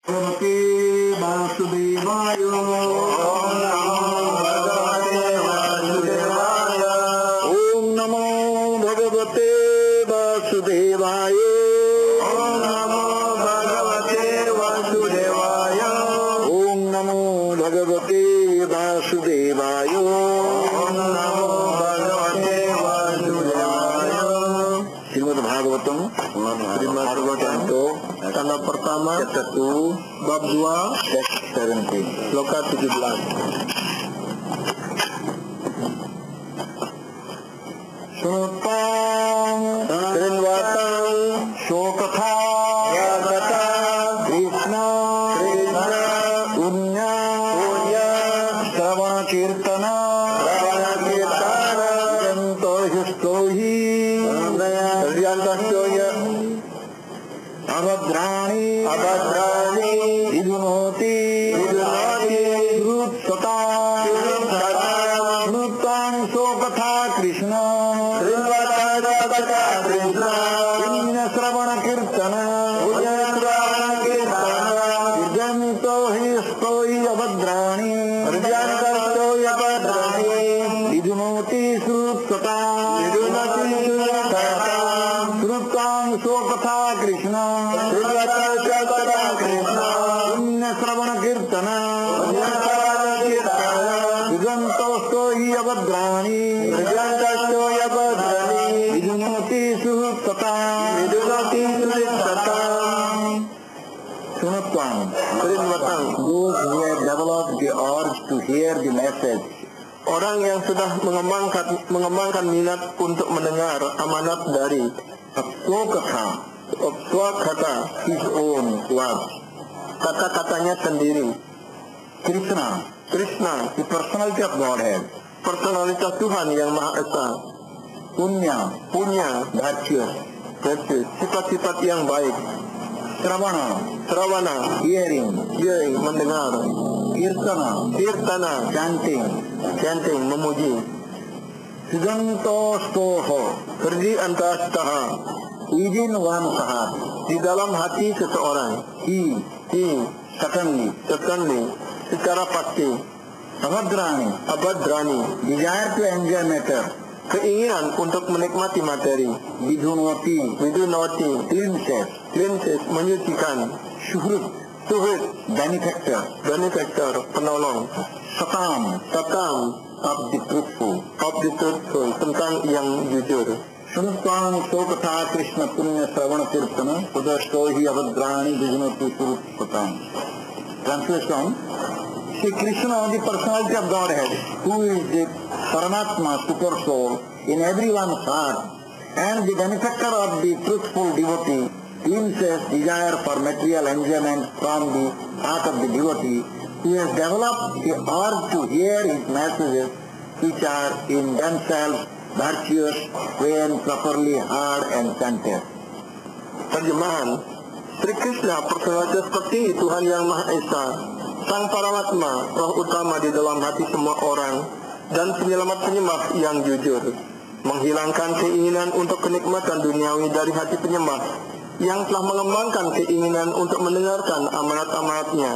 भगवते वासुदेवाय ओम नमो भगवते वासुदेवाय ओम नमो भगवते वासुदेवाय ओम नमो भगवते वासुदेवाय ओम नमो भगवते वासुदेवाय श्रीमद् भागवतम Tanda pertama, chapter 2, bab 2, text 17, sloka 17. Sunutang, Trinwatang, Shokatha, Yagata, Krishna, Unya, Sravana Kirtana, Jantohi, Riyantastoya, Abhadrani, Idunoti, Srutsata, Nutang Sokatha Krishna, Inya Sravana Kirtana, Janto Histoi Abhadrani, Idunoti Srutsata, Srutang Sokatha Krishna, Punya Sravana Kirtana, Yugantostoi Abhadrani, Idunoti Srutsata, Sunatwang, those who have developed the urge to hear the message. Orang yang sudah mengembangkan minat untuk mendengar amanat dari Swakata, his own words, kata-katanya sendiri. Krishna, the personality of Godhead, personalitas Tuhan yang Maha Esa. Punya, virtuous, sifat-sifat yang baik. Sravana, hearing, mendengar. Kirtana, chanting, memuji. Siddhanto stoho, perdi antastaha, within one heart, di dalam hati seseorang. He, certainly, secara pasti. Abhadrani, desire to enjoy matter, keinginan untuk menikmati materi. Vidunoti, cleanses, menyucikan. Suhrit, benefactor, penolong. Satam, of the truthful, tentang yang jujur. Sunutang Sokatha Krishna Punya Sravana Kirtana, Udastohi Abhadrani Vijnoti Surutpatam. Translation: See Krishna, the personality of Godhead, who is the Paramatma, super soul, in everyone's heart, and the benefactor of the truthful devotee, cleanses desire for material enjoyment from the heart of the devotee, who has developed the urge to hear his messages, which are in themselves virtuous when properly heard and chanted. Terjemahan: Sri Krishna, personalitas seperti Tuhan yang Maha Esa, Sang Paramatma, roh utama di dalam hati semua orang, dan penyelamat-penyembah yang jujur, menghilangkan keinginan untuk kenikmatan duniawi dari hati penyembah, yang telah mengembangkan keinginan untuk mendengarkan amanat-amanatnya,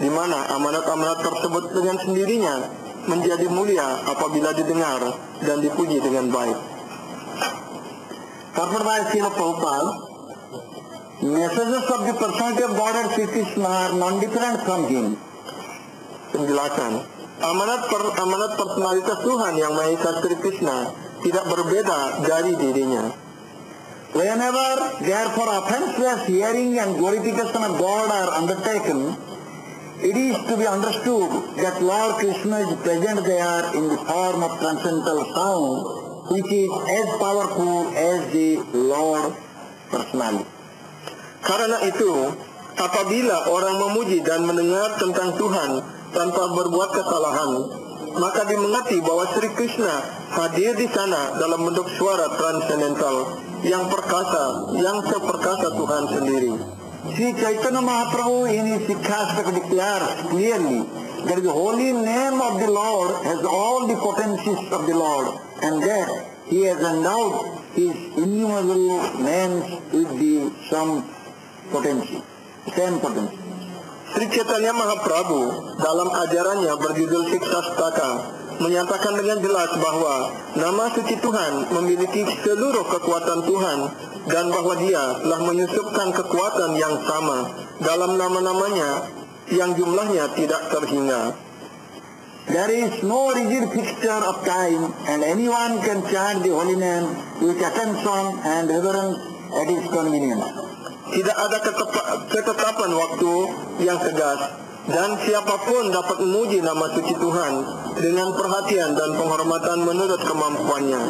di mana amanat-amanat tersebut dengan sendirinya menjadi mulia apabila didengar dan dipuji dengan baik. Covered by Srila Prabhupada, messages of the personality of God and Sri Krishna are non-different from him. Penjelasan: amanat personalitas Tuhan yang Maha Esa Sri Krishna tidak berbeda dari dirinya. Whenever therefore offenseless hearing and glorification of God are undertaken, it is to be understood that Lord Krishna is present there in the form of transcendental sound, which is as powerful as the Lord personally. Karena itu, apabila orang memuji dan mendengar tentang Tuhan tanpa berbuat kesalahan, maka dimengerti bahwa Sri Krishna hadir di sana dalam bentuk suara transcendental yang perkasa, yang seperkasa Tuhan sendiri. Sri Chaitanya Mahaprabhu in his Sikhashtaka declares clearly that the holy name of the Lord has all the potencies of the Lord, and that he has endowed his innumerable names with the same potency. Sri Chaitanya Mahaprabhu dalam ajarannya berjudul Sikshastaka menyatakan dengan jelas bahwa nama suci Tuhan memiliki seluruh kekuatan Tuhan dan bahwa Dia telah menyusupkan kekuatan yang sama dalam nama-namanya yang jumlahnya tidak terhingga. There is no rigid fixture of time, and anyone can chant the holy name with attention and reverence at his convenience. Tidak ada ketetapan waktu yang tegas, dan siapapun dapat memuji nama suci Tuhan dengan perhatian dan penghormatan menurut kemampuannya.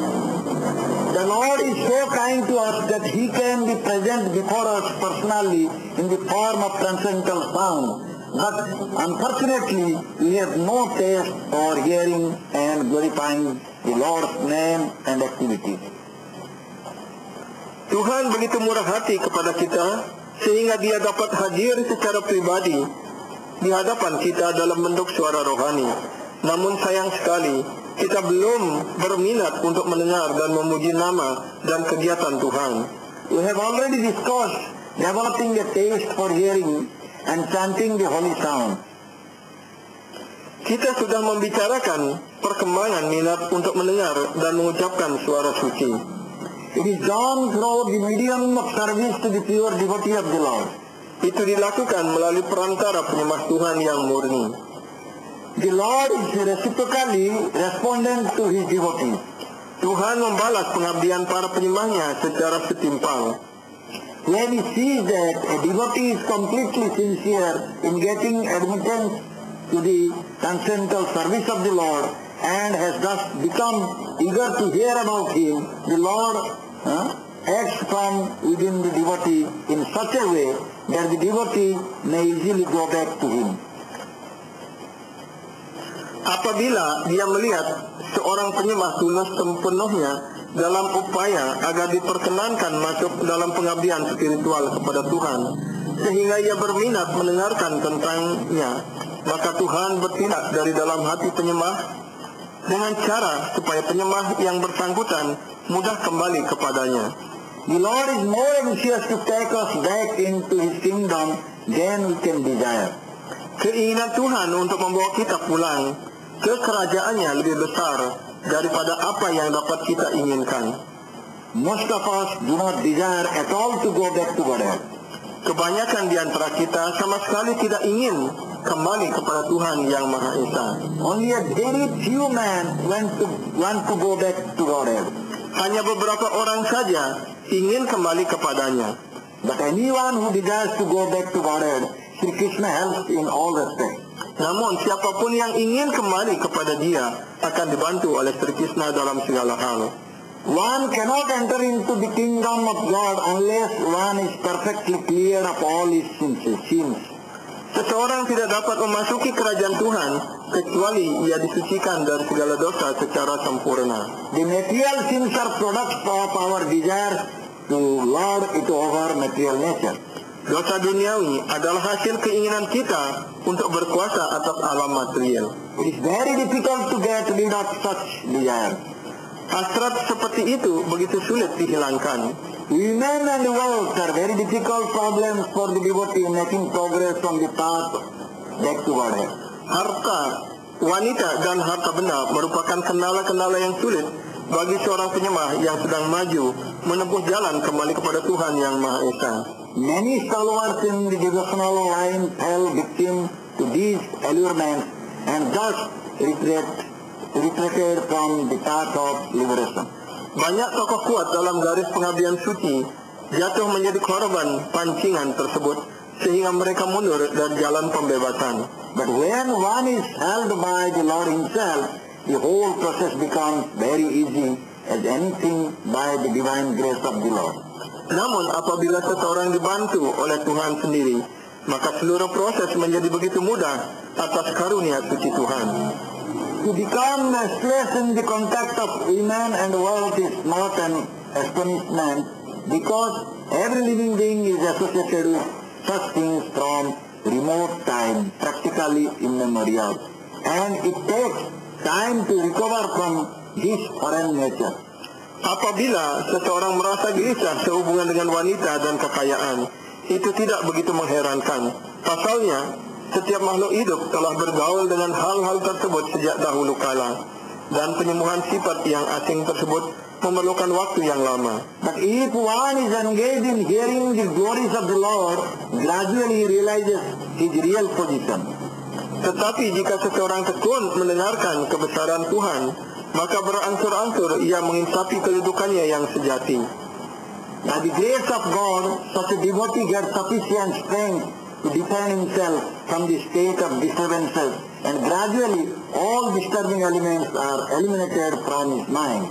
The Lord is so kind to us that He can be present before us personally in the form of transcendental sound. But unfortunately, we have no taste for hearing and glorifying the Lord's name and activities. Tuhan begitu murah hati kepada kita sehingga Dia dapat hadir secara pribadi di hadapan kita dalam bentuk suara rohani. Namun sayang sekali, kita belum berminat untuk mendengar dan memuji nama dan kegiatan Tuhan. We have already discussed developing a taste for hearing and chanting the holy sound. Kita sudah membicarakan perkembangan minat untuk mendengar dan mengucapkan suara suci. It is done through the medium of service to the pure devotee of the Lord. Itu dilakukan melalui perantara penyembah Tuhan yang murni. The Lord is reciprocally respondent to His devotees. Tuhan membalas pengabdian para penyembahnya secara setimpal. When He sees that a devotee is completely sincere in getting admittance to the transcendental service of the Lord and has thus become eager to hear about Him, the Lord acts from within the devotee in such a way that the devotee may easily go back to Him. Apabila dia melihat seorang penyembah tulus sepenuhnya dalam upaya agar diperkenankan masuk dalam pengabdian spiritual kepada Tuhan, sehingga ia berminat mendengarkan tentangnya, maka Tuhan bertindak dari dalam hati penyembah dengan cara supaya penyembah yang bersangkutan mudah kembali kepadanya. The Lord is more anxious to take us back into His kingdom than we can desire. Keinginan Tuhan untuk membawa kita pulang ke kerajaannya lebih besar daripada apa yang dapat kita inginkan. Most of us do not desire at all to go back to Godhead. Kebanyakan di antara kita sama sekali tidak ingin kembali kepada Tuhan yang Maha Esa. Only a very few men want to go back to Godhead. Hanya beberapa orang saja ingin kembali kepadanya. But anyone who desires to go back to Godhead, Sri Krishna helps in all respects. Namun siapapun yang ingin kembali kepada Dia akan dibantu oleh Sri Krishna dalam segala hal. One cannot enter into the kingdom of God unless one is perfectly clear of all his sins. Seseorang tidak dapat memasuki kerajaan Tuhan kecuali ia disucikan dari segala dosa secara sempurna. The material sins are products of our desire to lord it over material nature. Dosa duniawi adalah hasil keinginan kita untuk berkuasa atas alam material. It is very difficult to get rid of such desire. Hasrat seperti itu begitu sulit dihilangkan. Women and wealth are very difficult problems for the devotee making progress on the path back to Godhead. Harta, wanita dan harta benda merupakan kendala-kendala yang sulit bagi seorang penyembah yang sedang maju menempuh jalan kembali kepada Tuhan yang Maha Esa. Many followers in the devotional line fell victim to these allurements and thus retreated from the path of liberation. Banyak tokoh kuat dalam garis pengabdian suci jatuh menjadi korban pancingan tersebut sehingga mereka mundur dari jalan pembebasan. But when one is held by the Lord Himself, the whole process becomes very easy as anything by the divine grace of the Lord. Namun apabila seseorang dibantu oleh Tuhan sendiri, maka seluruh proses menjadi begitu mudah atas karunia suci Tuhan. To become restless in the contact of women and wealth is not an astonishment, because every living being is associated with such things from remote time, practically immemorial, and it takes time to recover from this foreign nature. Apabila seseorang merasa gelisah sehubungan dengan wanita dan kekayaan, itu tidak begitu mengherankan. Pasalnya, Setiap makhluk hidup telah bergaul dengan hal-hal tersebut sejak dahulu kala, dan penyembuhan sifat yang asing tersebut memerlukan waktu yang lama. But if one is engaged in hearing the glories of the Lord, gradually he realizes his real position. Tetapi jika seseorang tekun mendengarkan kebesaran Tuhan, maka berangsur-angsur ia menginsapi kedudukannya yang sejati. By the grace of God, such a devotee gets sufficient strength to defend himself from the state of disturbances, and gradually all disturbing elements are eliminated from his mind.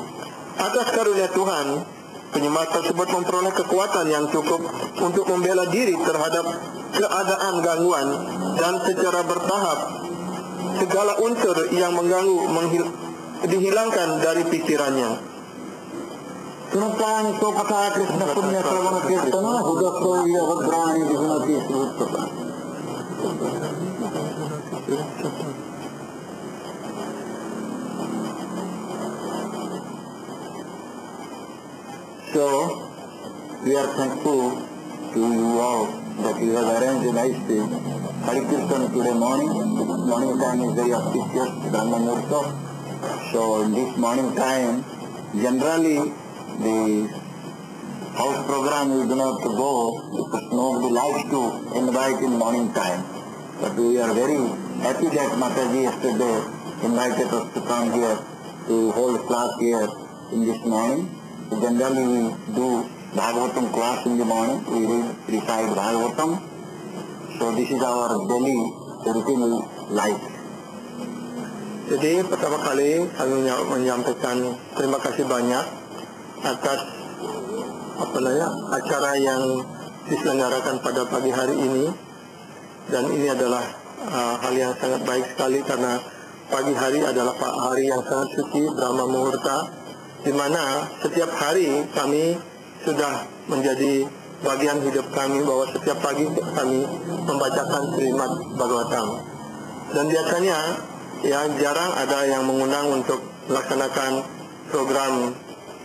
Atas karunia Tuhan, penyembah tersebut memperoleh kekuatan yang cukup untuk membela diri terhadap keadaan gangguan, dan secara bertahap segala unsur yang mengganggu dihilangkan dari pikirannya. Tuntutan Sopata Krishna Punya Sravana Kirtana Hudasto Yavadrani Vihunati Sruttata. So, we are thankful to you all that you have arranged a nice Hari Kirtan today morning. Morning time is very auspicious, Brahma Murta. So, in this morning time, generally, the house program we do not go because nobody likes to invite in morning time. But we are very happy that Mataji yesterday invited us to come here to hold class here in this morning. So generally we do Bhagavatam class in the morning. We recite Bhagavatam. So this is our daily routine life. Jadi pertama kali kami menyampaikan terima kasih banyak atas acara yang diselenggarakan pada pagi hari ini, dan ini adalah hal yang sangat baik sekali karena pagi hari adalah hari yang sangat suci, Brahma Muhurta, di mana setiap hari kami sudah menjadi bagian hidup kami bahwa setiap pagi kami membacakan Srimad Bhagavatam, dan biasanya ya jarang ada yang mengundang untuk melaksanakan program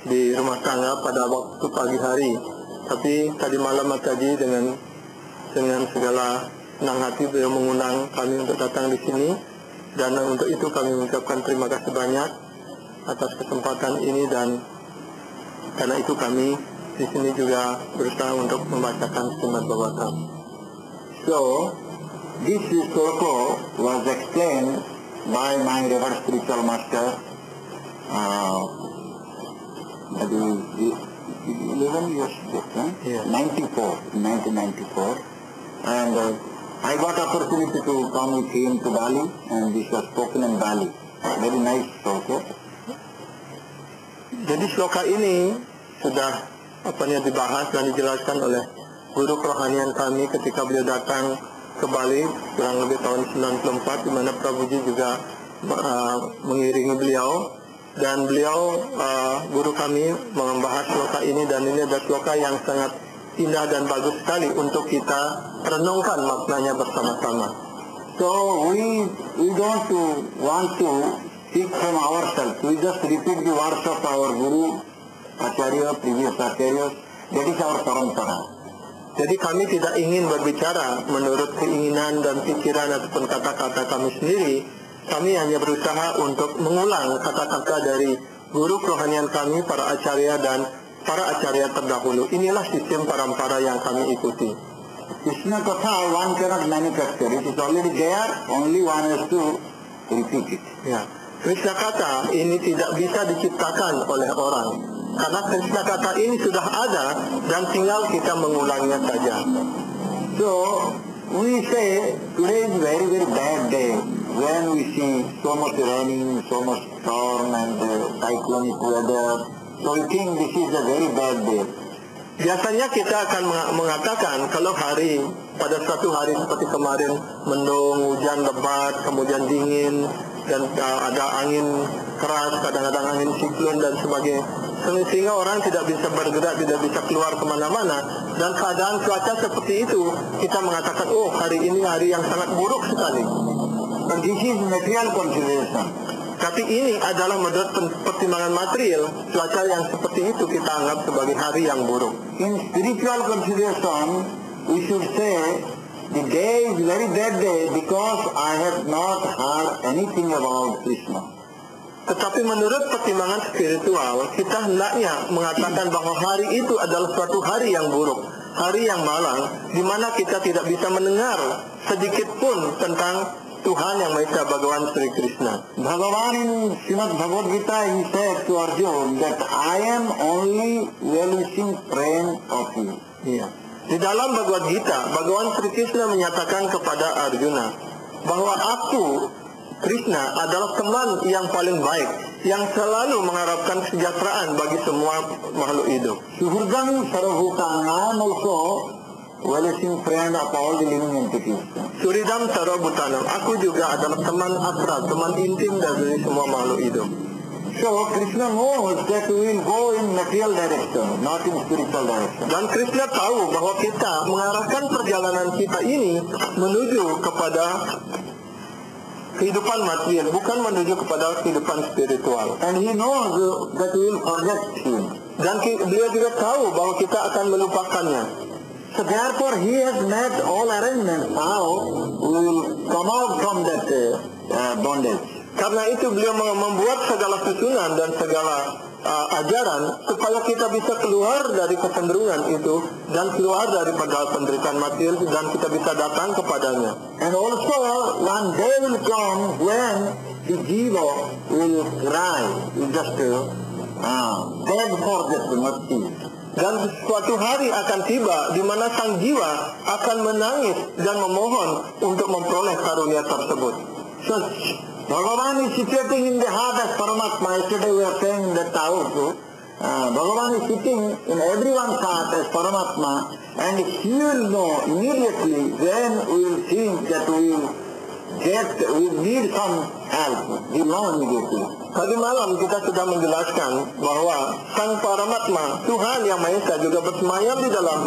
di rumah tangga pada waktu pagi hari. Tapi tadi malam Mataji dengan segala senang hati beliau mengundang kami untuk datang di sini, dan untuk itu kami mengucapkan terima kasih banyak atas kesempatan ini, dan karena itu kami di sini juga berusaha untuk membacakan Srimad Bhagavatam. So, this sloka was explained by my revered spiritual master, 11 years back, Yeah. 1994, and I got opportunity to come with him to Bali, and this was spoken in Bali. Very nice sloka. Jadi sloka ini sudah dibahas dan dijelaskan oleh guru kerohanian kami ketika beliau datang ke Bali kurang lebih tahun 94, di mana Prabhuji juga mengiringi beliau. Dan beliau, guru kami, membahas sloka ini, dan ini adalah sloka yang sangat indah dan bagus sekali untuk kita renungkan maknanya bersama-sama. So we don't want to speak from ourselves. We just repeat the words of our Guru, Acharya, previous Acharyas. That is our parampara. Jadi kami tidak ingin berbicara menurut keinginan dan pikiran ataupun kata-kata kami sendiri. Kami hanya berusaha untuk mengulang kata-kata dari guru kerohanian kami, para acarya dan para acarya terdahulu. Inilah sistem parampara yang kami ikuti. Krishna Katha one cannot manufacture. It is already there, only one has to repeat it. Ya, Krishna Katha ini tidak bisa diciptakan oleh orang. Karena Krishna Katha ini sudah ada dan tinggal kita mengulangnya saja. So, we say today is very, very bad day. When we see so much raining, so much storm and cyclonic weather, so we think this is a very bad day. Biasanya kita akan mengatakan kalau pada suatu hari seperti kemarin mendung, hujan lebat, kemudian dingin, dan ada angin keras, kadang-kadang angin siklon dan sebagainya, sehingga orang tidak bisa bergerak, tidak bisa keluar kemana-mana, dan keadaan cuaca seperti itu kita mengatakan, oh hari ini hari yang sangat buruk sekali. But this is material consideration. Tapi ini adalah menurut pertimbangan material, cuaca yang seperti itu kita anggap sebagai hari yang buruk. In spiritual consideration, we should say the day is very bad day because I have not heard anything about Krishna. Tetapi menurut pertimbangan spiritual, kita hendaknya mengatakan bahwa hari itu adalah suatu hari yang buruk, hari yang malang, di mana kita tidak bisa mendengar sedikit pun tentang Tuhan yang Maha Esa, Bhagawan Sri Krishna. Bhagavan in Srimad Bhagavad Gita, he said to Arjuna that I am only well-wishing friend of you. Iya. Di dalam Bhagavad Gita, Bhagawan Sri Krishna menyatakan kepada Arjuna bahwa aku, Krishna, adalah teman yang paling baik, yang selalu mengharapkan kesejahteraan bagi semua makhluk hidup. Suhurdam Sarvabhutana, I am also well-wishing friend of all the living entities. Suridam Sarvabhutanam, aku juga adalah teman akrab, teman intim dari semua makhluk hidup. So Krishna knows that we will go in material direction, not in spiritual direction. Dan Krishna tahu bahwa kita mengarahkan perjalanan kita ini menuju kepada kehidupan material, bukan menuju kepada kehidupan spiritual. And he knows that we will forget him. Dan beliau juga tahu bahwa kita akan melupakannya. So therefore he has made all arrangements how we will come out from that bondage. Karena itu beliau membuat segala susunan dan segala ajaran supaya kita bisa keluar dari kecenderungan itu dan keluar daripada penderitaan material dan kita bisa datang kepadanya. And also one day will come when the jiva will cry, will just beg for that mercy. Dan suatu hari akan tiba di mana sang jiwa akan menangis dan memohon untuk memperoleh karunia tersebut. So Bhagavan is situating in the heart as Paramatma. Yesterday we were saying in that also. Bhagavan is sitting in everyone's heart as Paramatma, and he will know immediately when we will think that we need some help. He will know immediately. Tadi malam kita sudah menjelaskan bahwa Sang Paramatma, Tuhan yang Maha Esa, juga bersemayam di dalam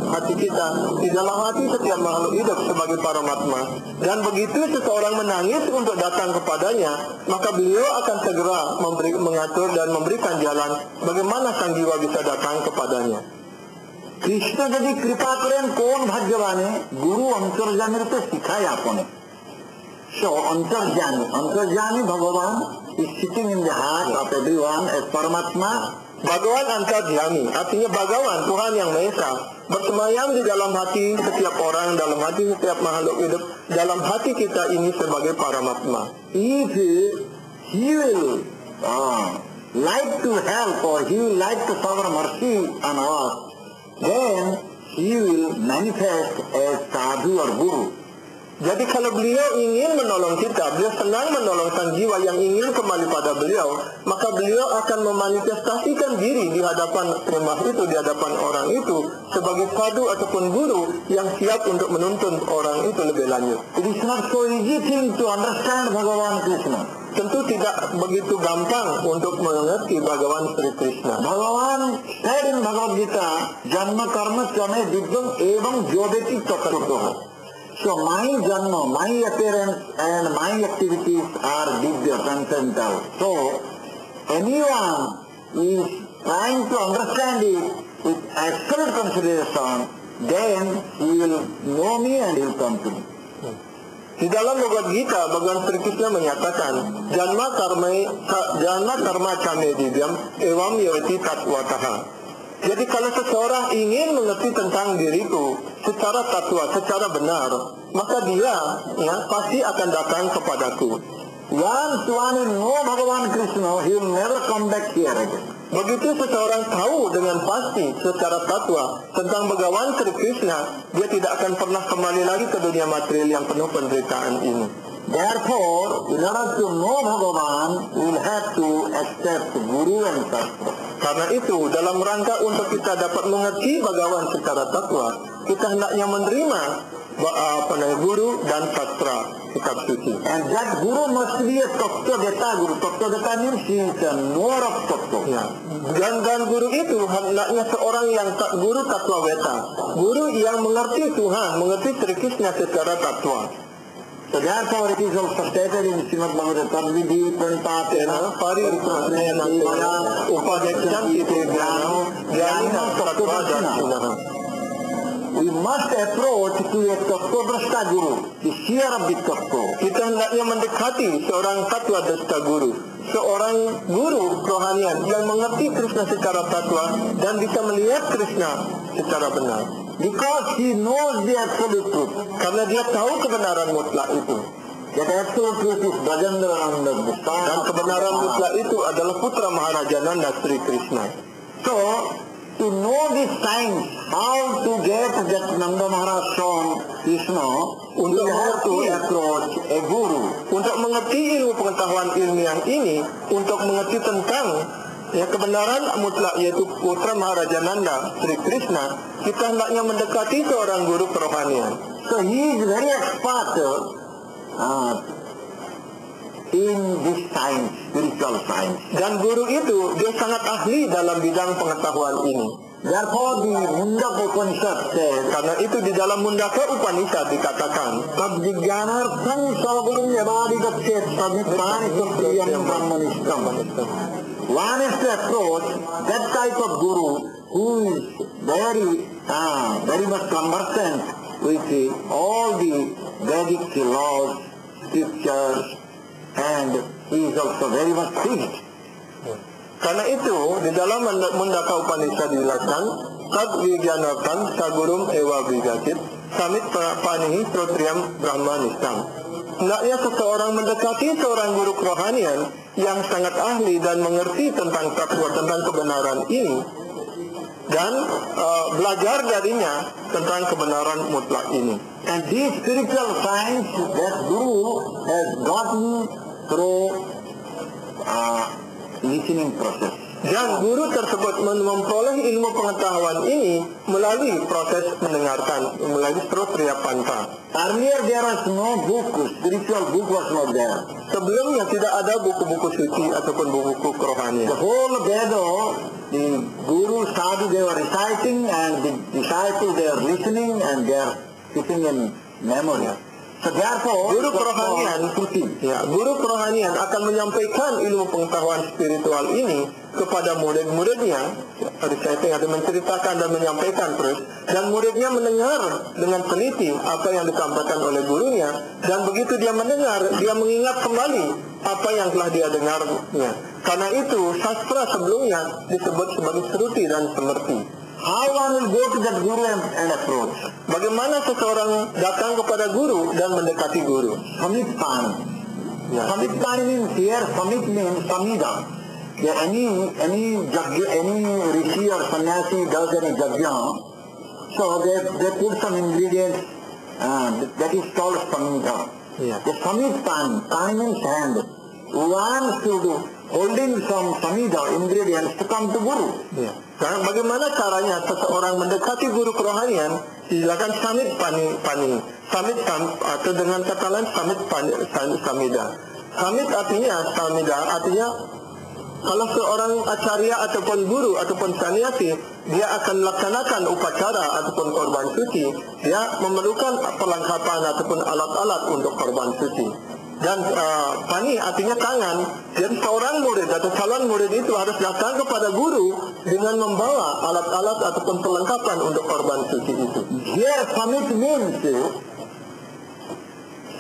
hati kita, di dalam hati setiap makhluk hidup sebagai Paramatma. Dan begitu seseorang menangis untuk datang kepadanya, maka beliau akan segera mengatur dan memberikan jalan bagaimana sang jiwa bisa datang kepadanya. Krishna jadi कृपा करें कौन भाग्यवान है गुरु अंतर्जामी रूपे सिखाए आपने. So अंतर्जामी भगवान is sitting in the heart of everyone as Paramatma. Bhagawan Antarjami, artinya Bhagawan, Tuhan yang Maha Esa, bersemayam di dalam hati setiap orang, dalam hati setiap makhluk hidup, dalam hati kita ini sebagai Paramatma. If he will like to help or he will like to shower mercy on us, then he will manifest as sadhu or guru. Jadi kalau beliau ingin menolong kita, beliau senang menolong sang jiwa yang ingin kembali pada beliau, maka beliau akan memanifestasikan diri di hadapan premah itu, di hadapan orang itu, sebagai sadhu ataupun guru yang siap untuk menuntun orang itu lebih lanjut. It is not so easy thing to understand Bhagavan Krishna. Tentu tidak begitu gampang untuk mengerti Bhagawan Sri Krishna. Bhagavan said in Bhagavad Gita, Janma karma chame divyam evam jodeti tattva. So my janma, my appearance and my activities are divya, transcendental. So anyone is trying to understand it with absolute consideration, then he will know me and he will come to me. Di dalam Bhagavad Gita, Bhagawan Sri Krishna menyatakan, Janma karma chame divyam evam yavati tattvataha. Jadi kalau seseorang ingin mengerti tentang diriku secara tatwa, secara benar, maka dia pasti akan datang kepadaku. Once one will know Bhagavan Krishna, he will never come back here again. Begitu seseorang tahu dengan pasti secara tatwa tentang Bhagawan Sri Krishna, dia tidak akan pernah kembali lagi ke dunia material yang penuh penderitaan ini. Therefore, in order to know Bhagavan, we will have to accept Guru and Shastra. Karena itu, dalam rangka untuk kita dapat mengerti Bhagawan secara tatwa, kita hendaknya menerima guru dan sastra, kitab suci. And that Guru must be a Tattva-gata Guru. Tattva-gata means he is a knower of Tattva. Ya. Dan guru itu hendaknya seorang yang guru Tattva-gata, guru yang mengerti Tuhan, mengerti Sri Krishna secara tatwa. So therefore it is also stated in Srimad Bhagavatam, Vidhi Pranipatena Paripratena Upadeksham Ite Jnano Jnana Tattva Darshanah. we must approach to a tattvadrashta guru, the seer of the tattva. Kita hendaknya mendekati seorang tatwa drashta guru, seorang guru kerohanian yang mengerti Krishna secara tatwa dan bisa melihat Krishna secara benar. Because he knows the absolute truth. Karena dia tahu kebenaran mutlak itu. That absolute truth is Brajandarananda, the son Dan of kebenaran Krishna. mutlak itu adalah putra Maharaja Nanda Sri Krishna. So, to know this science, how to get that Nanda Maharaj son Krishna, we have to approach a guru. Untuk mengerti ilmu pengetahuan ilmiah ini, untuk mengerti tentang kebenaran mutlak yaitu putra Maharaja Nanda Sri Krishna, kita hendaknya mendekati seorang guru kerohanian. So, he is very expert in this science, spiritual science. Dan guru itu dia sangat ahli dalam bidang pengetahuan ini. Therefore, the Mundaka Upanishad says, Karena itu di dalam Mundaka Upanishad dikatakan, Tadvijnanartham sagurum yadadikachet sadnittani sapriyam brahmanishtam. One is to approach that type of guru who is very much conversant with all the Vedic laws, scriptures, and he is also very much fixed. Karena itu di dalam Mundaka Upanishad dijelaskan, Tad Vijnanartham sagurum ewa vigacit samit panihi srotriyam brahmanistam. Hendaknya seseorang mendekati seorang guru kerohanian yang sangat ahli dan mengerti tentang tatwa, tentang kebenaran ini, dan belajar darinya tentang kebenaran mutlak ini. And this spiritual science that guru has gotten through listening process. Dan guru tersebut memperoleh ilmu pengetahuan ini melalui proses mendengarkan, melalui srotriya panta. Earlier there was no book, spiritual book was not there. Sebelumnya tidak ada buku-buku suci ataupun buku-buku kerohanian. The whole Veda, the guru sadhu they were reciting and the disciples they are listening and they are keeping in memory. So therefore, Guru kerohanian, guru kerohanian akan menyampaikan ilmu pengetahuan spiritual ini kepada murid-muridnya. Reciting atau menceritakan dan menyampaikan terus, dan muridnya mendengar dengan teliti apa yang disampaikan oleh gurunya, dan begitu dia mendengar, dia mengingat kembali apa yang telah dia dengarnya. Karena itu sastra sebelumnya disebut sebagai sruti dan semerti. how one will go to that guru and approach? Bagaimana seseorang datang kepada guru dan mendekati guru? Samitpani. Ya. Samitpani means here, samit means samida. Yeah, any rishi or sannyasi does any yajna, so they put some ingredients, that is called samida. Yeah. The samitpani, pani means hand. One should holding some samida ingredients to come to guru. Ya. Nah, bagaimana caranya seseorang mendekati guru kerohanian? Silakan samit pani. Samit atau dengan kata lain samit samida. Samit samida artinya kalau seorang acarya ataupun guru ataupun sannyasi dia akan melaksanakan upacara ataupun korban suci, dia memerlukan perlengkapan ataupun alat-alat untuk korban suci. Dan pani artinya tangan. Jadi seorang murid atau calon murid itu harus datang kepada guru dengan membawa alat-alat ataupun perlengkapan untuk korban suci itu. Here samit means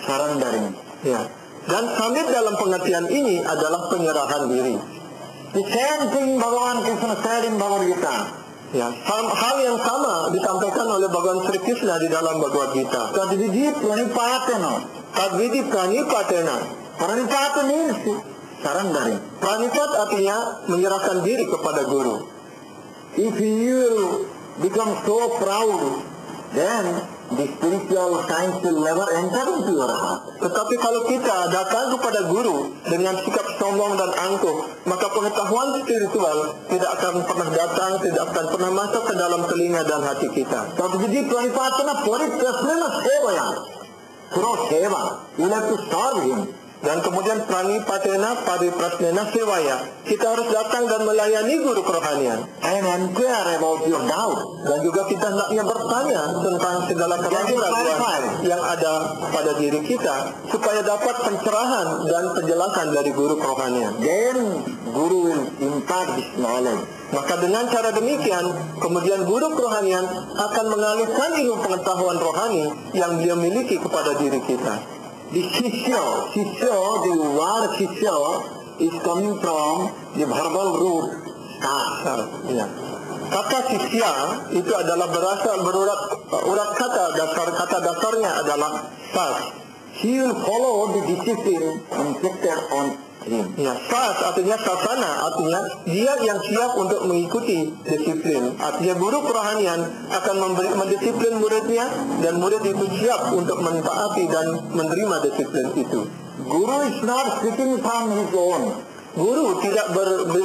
surrendering. Ya. Dan samit dalam pengertian ini adalah penyerahan diri. The same thing Bhagavan Krishna said in Bhagavad Gita. Ya, hal yang sama disampaikan oleh Bhagavan Sri Krishna di dalam Bhagavad Gita. Tadvidi pranipatena. Tadvidi pranipatena. Pranipata means surrendering. Pranipat artinya menyerahkan diri kepada guru. If you become so proud, then the spiritual science will never enter into your heart. Tetapi kalau kita datang kepada guru dengan sikap sombong dan angkuh, maka pengetahuan spiritual tidak akan pernah datang, tidak akan pernah masuk ke dalam telinga dan hati kita. Tadvidi pranipatena pariprasnena sevaya. Through seva, you have to serve him. Dan kemudian pranipatena pariprasnena sewaya. Kita harus datang dan melayani guru kerohanian. And inquire about your doubt. Dan juga kita hendaknya bertanya tentang segala keraguan yang ada pada diri kita, supaya dapat pencerahan dan penjelasan dari guru kerohanian. Then Guru will impart this knowledge. Maka dengan cara demikian, kemudian guru kerohanian akan mengalihkan ilmu pengetahuan rohani yang dia miliki kepada diri kita. The Shishya, the word Shishya is coming from the verbal root Sar. Ya. Kata sisya itu adalah urat kata dasarnya adalah sas. He will follow the discipline inflicted on him. Ya, sas artinya sasana, artinya dia yang siap untuk mengikuti disiplin. Artinya guru kerohanian akan mendisiplin muridnya, dan murid itu siap untuk mentaati dan menerima disiplin itu. Guru is not speaking from his own. Guru tidak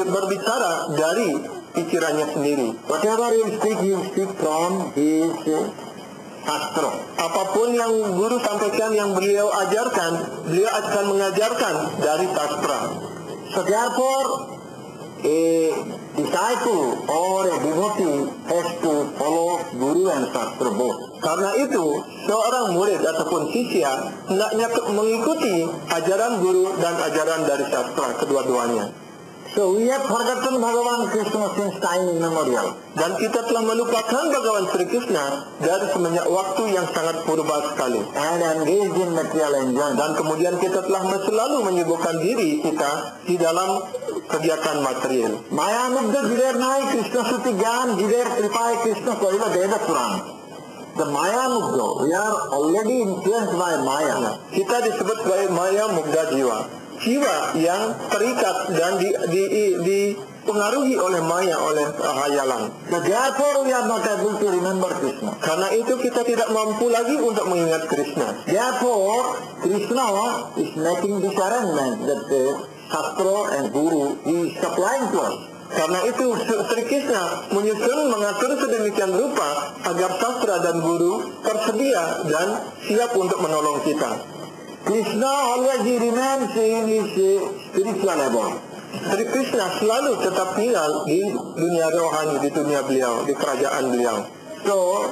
berbicara dari pikirannya sendiri. Whatever he will speak from his Sastra. Apapun yang guru sampaikan, yang beliau ajarkan, beliau akan mengajarkan dari sastra. So therefore, a disciple or a devotee has to follow Guru and Sastra both. Karena itu, seorang murid ataupun sisya hendaknya mengikuti ajaran guru dan ajaran dari sastra, kedua-duanya. So we have forgotten Bhagavan Krishna since time immemorial. Dan kita telah melupakan Bhagavan Sri Krishna dari semenjak waktu yang sangat purba sekali. And engaged in material enjoyment. Dan kemudian kita telah selalu menyibukkan diri kita di dalam kegiatan material. Maya Mugdha Jider Nai Krishna Suti Gyan Jider Kripai Krishna Koila Veda Puran. The Maya Mugdha, we are already influenced by Maya. Kita disebut sebagai Maya Mugdha Jiwa. Jiwa yang terikat dan dipengaruhi oleh maya, oleh hayalan. So therefore we are not able to remember Krishna. Karena itu kita tidak mampu lagi untuk mengingat Krishna. Therefore Krishna is making this arrangement that Sastra and Guru is supplying to us. Karena itu Sri Krishna mengatur sedemikian rupa agar sastra dan guru tersedia dan siap untuk menolong kita. Krishna always remains in his spiritual abode. Sri Krishna selalu tetap tinggal di dunia rohani, di dunia beliau, di kerajaan beliau. So,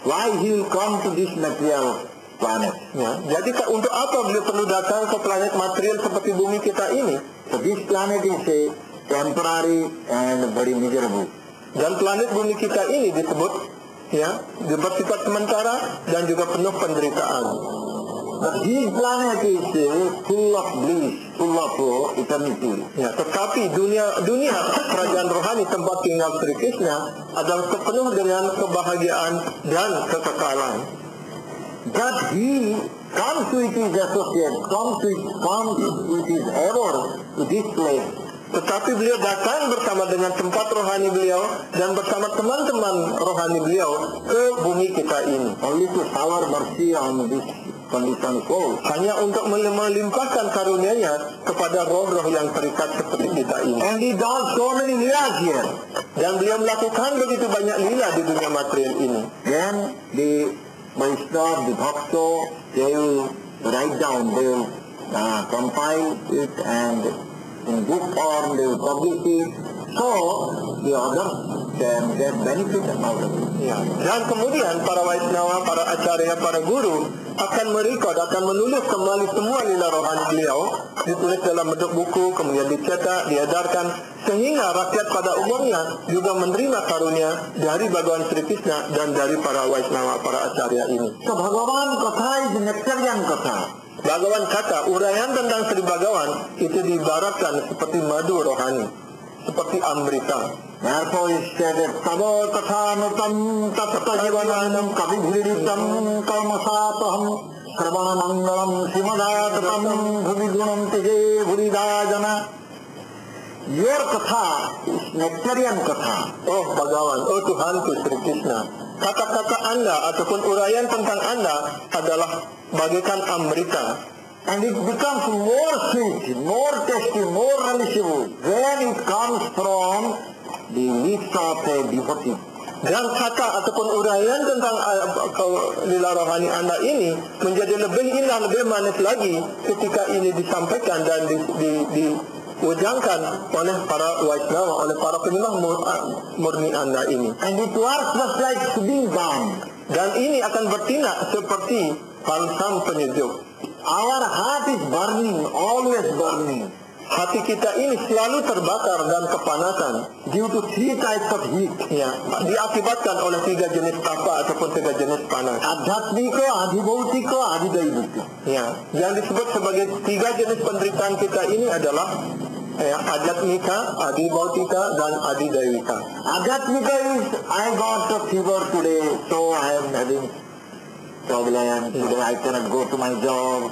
why he will come to this material planet? Ya, jadi untuk apa beliau perlu datang ke planet material seperti bumi kita ini? So this planet is temporary and very miserable. Dan planet bumi kita ini disebut bersifat sementara dan juga penuh penderitaan. But this planet is full of bliss, full of eternity. Ya, tetapi dunia kerajaan rohani tempat tinggal Sri Krishna adalah penuh dengan kebahagiaan dan kekekalan. But he comes with his associates, comes with his error to this place. Tetapi beliau datang bersama dengan tempat rohani beliau dan bersama teman-teman rohani beliau ke bumi kita ini. Only to shower mercy on this condition soul. Hanya untuk melimpahkan karunia-Nya kepada roh-roh yang terikat seperti kita ini. And he does so many lilas here. Dan beliau melakukan begitu banyak lila di dunia material ini. Then the Vaishnava, the Bhakta, they will write down, they will compile it, and in book form they will publish it. So the others can get benefit out of it. Ya. Dan kemudian para Vaishnava, para acarya, para guru akan merekod, akan menulis kembali semua lila rohani beliau, ditulis dalam bentuk buku, kemudian dicetak, diedarkan, sehingga rakyat pada umumnya juga menerima karunia dari Bhagavan Sri Krishna dan dari para Vaishnava, para acarya ini. So Bhagavan Katha is nectarian Katha. Bhagavan kata, uraian tentang Sri Bhagavan itu diibaratkan seperti madu rohani, seperti amrita. Therefore he said, Tava kathanutam tatta jivananam kabibhiritam kalmasapaham sarvana mangalam simadatam bhuvigunam teje bhuridajana. Your katha is nectarian katha. Oh Bhagavan, oh Tuhanku Sri Krishna, kata-kata Anda ataupun uraian tentang Anda adalah bagaikan amrita. And it becomes more sweet, more tasty, more relishable when it comes from the lips of a devotee. Dan kata ataupun uraian tentang lila rohani Anda ini menjadi lebih indah, lebih manis lagi ketika ini disampaikan dan diwujudkan oleh para Vaishnava, oleh para penyembah murni Anda ini. And it works just like soothing balm. Dan ini akan bertindak seperti balsam penyejuk. Our heart is burning, always burning. Hati kita ini selalu terbakar dan kepanasan Due to 3 types of heat. ya, diakibatkan oleh 3 jenis tapa ataupun 3 jenis panas. Adhyatmika, adhibhautiko, adhidaivika. Ya, yang disebut sebagai 3 jenis penderitaan kita ini adalah adhyatmika, adhibhautika, dan adhidayika. Adhyatmika is, I got a fever today, so I am having problem. Today I cannot go to my job.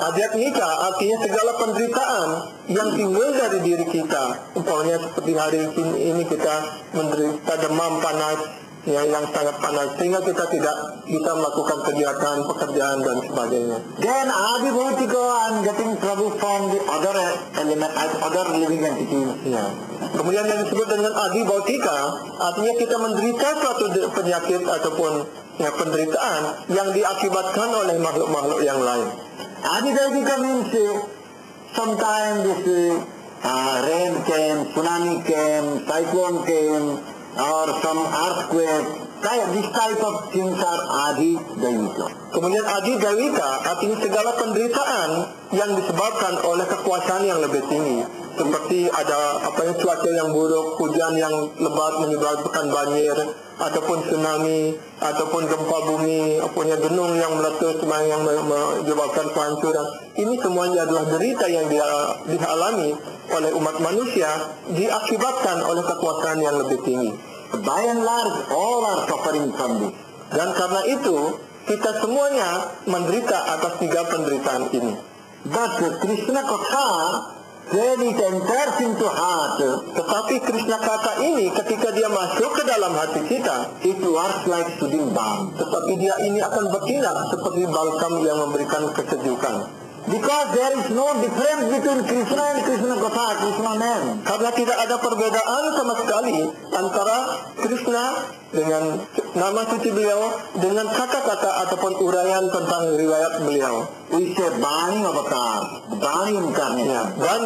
Adhyatmika artinya segala penderitaan yang timbul dari diri kita. Umpamanya seperti hari ini kita menderita demam panas yang sangat panas, sehingga kita tidak bisa melakukan kegiatan, pekerjaan dan sebagainya. Then adhibhautika, I am getting trouble from the other element, other living entities. Ya. Kemudian yang disebut dengan adhibhautika artinya kita menderita suatu penyakit ataupun penderitaan yang diakibatkan oleh makhluk-makhluk yang lain. Adhidaivika means sometimes this rain came, tsunami came, cyclone came, or some earthquake. This type of things are adhidaivika. Kemudian adhidayika artinya segala penderitaan yang disebabkan oleh kekuasaan yang lebih tinggi. Seperti ada cuaca yang buruk, hujan yang lebat menyebabkan banjir, ataupun tsunami, ataupun gempa bumi, gunung yang meletus yang menyebabkan kehancuran. Ini semuanya adalah derita yang dialami oleh umat manusia diakibatkan oleh kekuasaan yang lebih tinggi. By and large, all are suffering from this. Dan karena itu, kita semuanya menderita atas 3 penderitaan ini. But Krishna Katha, when it enters into heart, Tetapi Krishna kata ini ketika dia masuk ke dalam hati kita, it works like soothing balm. tetapi dia ini akan bertindak seperti balsam yang memberikan kesejukan. Because there is no difference between Krishna and Krishna Katha, Krishna name. Karena tidak ada perbedaan sama sekali antara Krishna dengan nama suci beliau dengan kata-kata ataupun uraian tentang riwayat beliau. We say Bani Avatar, Bani Incarnation. Dan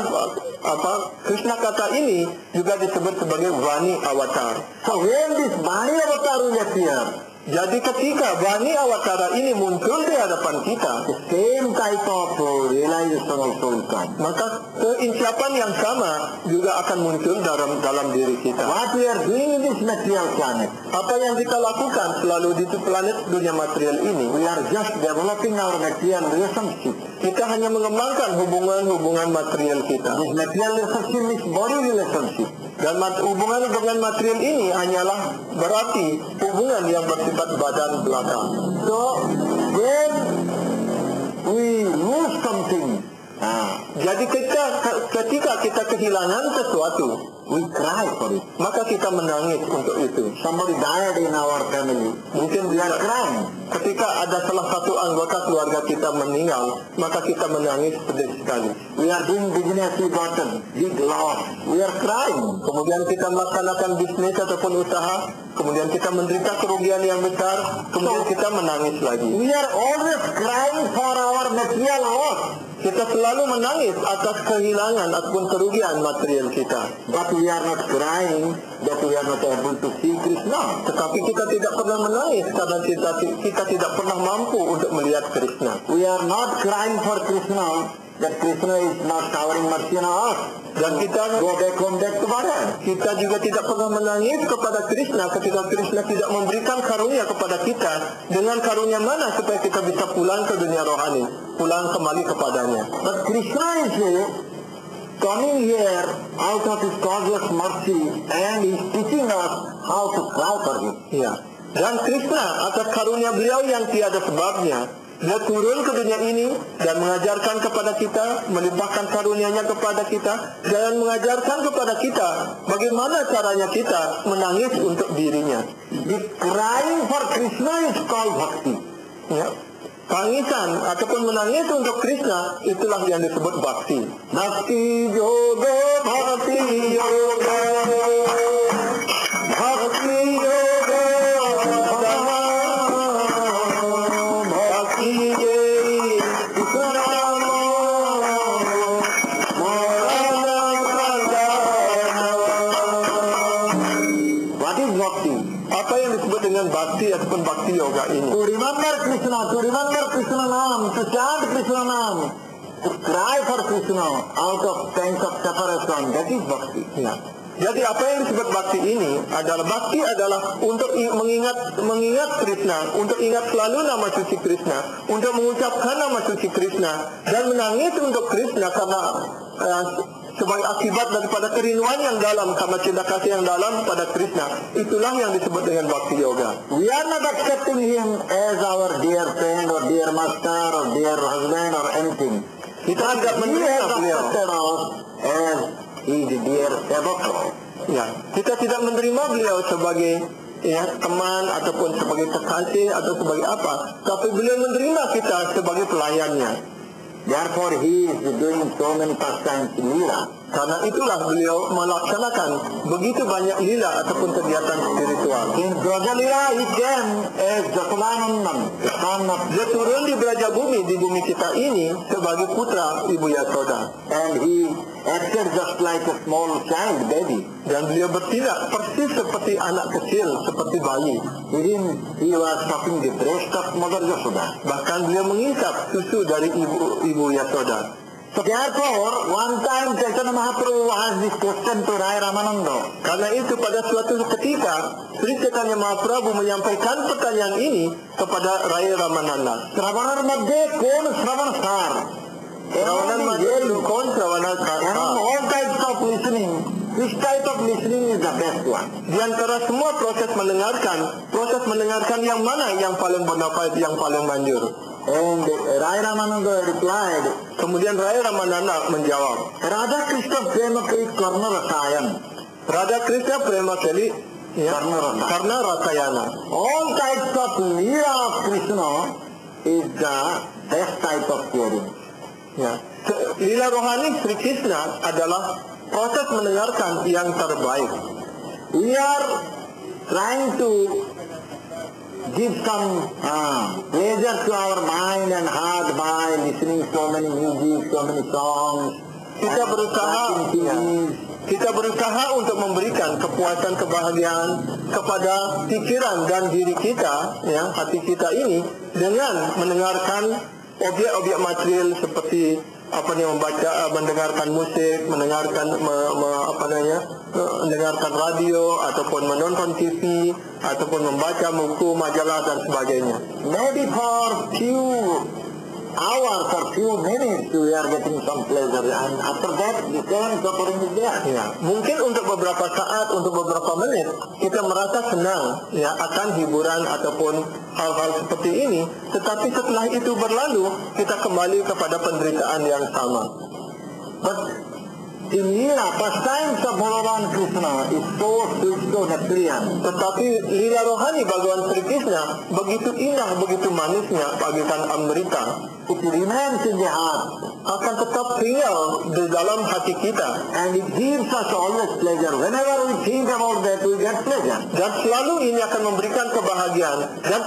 Krishna kata ini juga disebut sebagai Vani Avatar. So when this Bani Avatar will appear, jadi ketika Vani Avatara ini muncul di hadapan kita, the same type of realization also will come. maka keinsiapan yang sama juga akan muncul dalam diri kita. What we are doing in this material planet, Apa yang kita lakukan selalu di planet dunia material ini, we are just developing our material relationship. kita hanya mengembangkan hubungan-hubungan material kita. This material relationship is body relationship. Dan hubungan dengan material ini hanyalah berarti hubungan yang bersifat badan belaka. So when we lose something, Jadi ketika kita kehilangan sesuatu, we cry for it. maka kita menangis untuk itu. Somebody died in our family, Mungkin we are crying. ketika ada salah satu anggota keluarga kita meninggal, maka kita menangis pedih sekali. We are doing business, we got a big loss, we are crying. Kemudian kita melaksanakan bisnis ataupun usaha, kemudian kita menderita kerugian yang besar, kemudian kita menangis lagi. We are always crying for our material loss. Kita selalu menangis atas kehilangan ataupun kerugian material kita. But we are not crying that we are not able to see Krishna. Tetapi kita tidak pernah menangis karena kita tidak pernah mampu untuk melihat Krishna. We are not crying for Krishna that Krishna is not showering mercy on us. Dan kita Go back home, back to Bharat. Kita juga tidak pernah menangis kepada Krishna ketika Krishna tidak memberikan karunia kepada kita. Dengan karunia mana supaya kita bisa pulang ke dunia rohani, pulang kembali kepadanya. But Krishna is coming here out of his causeless mercy and is teaching us how to cry for him. Ya. Dan Krishna atas karunia beliau yang tiada sebabnya, dia turun ke dunia ini dan mengajarkan kepada kita, melimpahkan karunia-Nya kepada kita, dan mengajarkan kepada kita bagaimana caranya kita menangis untuk dirinya. The crying for Krishna is called bhakti. Ya. Tangisan ataupun menangis untuk Krishna itulah yang disebut bhakti. Bhakti yoga, bhakti yoga, bhakti bakti ataupun bakti yoga ini. To remember Krishna Nam, to chant Krishna Nam, to cry for Krishna out of sense of separation, that is bhakti. Ya. Jadi apa yang disebut bakti ini adalah untuk mengingat Krishna, untuk ingat selalu nama suci Krishna, untuk mengucapkan nama suci Krishna dan menangis untuk Krishna karena sebagai akibat daripada kerinduan yang dalam karena cinta kasih yang dalam pada Krishna. Itulah yang disebut dengan bakti yoga. We are not accepting him as our dear friend or dear master or dear husband or anything. Kita tidak menerima beliau as he is dear Sevaka. Ya, kita tidak menerima beliau sebagai teman ataupun sebagai kekasih atau sebagai apa, tapi beliau menerima kita sebagai pelayannya. Therefore he is doing so many pastimes lila. Karena itulah beliau melaksanakan begitu banyak lila ataupun kegiatan spiritual. In Braja Lila he came as Jasodanandan, the son of, Dia turun di Braja Bumi, di bumi kita ini sebagai putra Ibu Yasoda. and he acted just like a small child, baby. Dan beliau bertindak persis seperti anak kecil, seperti bayi. He was sucking the breast of Mother Yasoda. Bahkan beliau mengisap susu dari Ibu Yasoda. So therefore, one time Chaitanya Mahaprabhu asked this question to Rai Ramananda. Karena itu pada suatu ketika Sri Chaitanya Mahaprabhu menyampaikan pertanyaan ini kepada Rai Ramananda. Sravanar madhye kon Sravan sar? Sravanar madhye kon Sravanar sar? Among all types of listening, which type of listening is the best one? Di antara semua proses mendengarkan yang mana yang paling bonafide, yang paling manjur? And Rai Ramananda replied, Kemudian Rai Ramananda menjawab, Radha Krishna Prema Kali Karna Rasayan. Radha Krishna Prema Kali Karna Rasayana. All types of Leela of Krishna is the best type of hearing. Ya. Lila rohani Sri Krishna adalah proses mendengarkan yang terbaik. We are trying to give some pleasure to our mind and heart by listening so many music, so many songs. Kita berusaha untuk memberikan kepuasan kebahagiaan kepada pikiran dan diri kita, ya, hati kita ini dengan mendengarkan objek-objek material seperti mendengarkan musik, mendengarkan radio ataupun menonton TV ataupun membaca buku, majalah dan sebagainya. Maybe for few hours or few minutes we are getting some pleasure, and after that the same suffering is there. Ya, mungkin untuk beberapa saat, untuk beberapa menit kita merasa senang, ya, akan hiburan ataupun hal-hal seperti ini, tetapi setelah itu berlalu kita kembali kepada penderitaan yang sama. But in Leela, pastimes of Bhagavan Krishna is so sweet, so nectarian. Tetapi lila rohani Bhagawan Sri Krishna begitu indah, begitu manisnya, bagaikan amrita. It remains in the heart, akan tetap tinggal di dalam hati kita. and it gives us always pleasure. Whenever we think about that, we get pleasure. Dan selalu ini akan memberikan kebahagiaan. Dan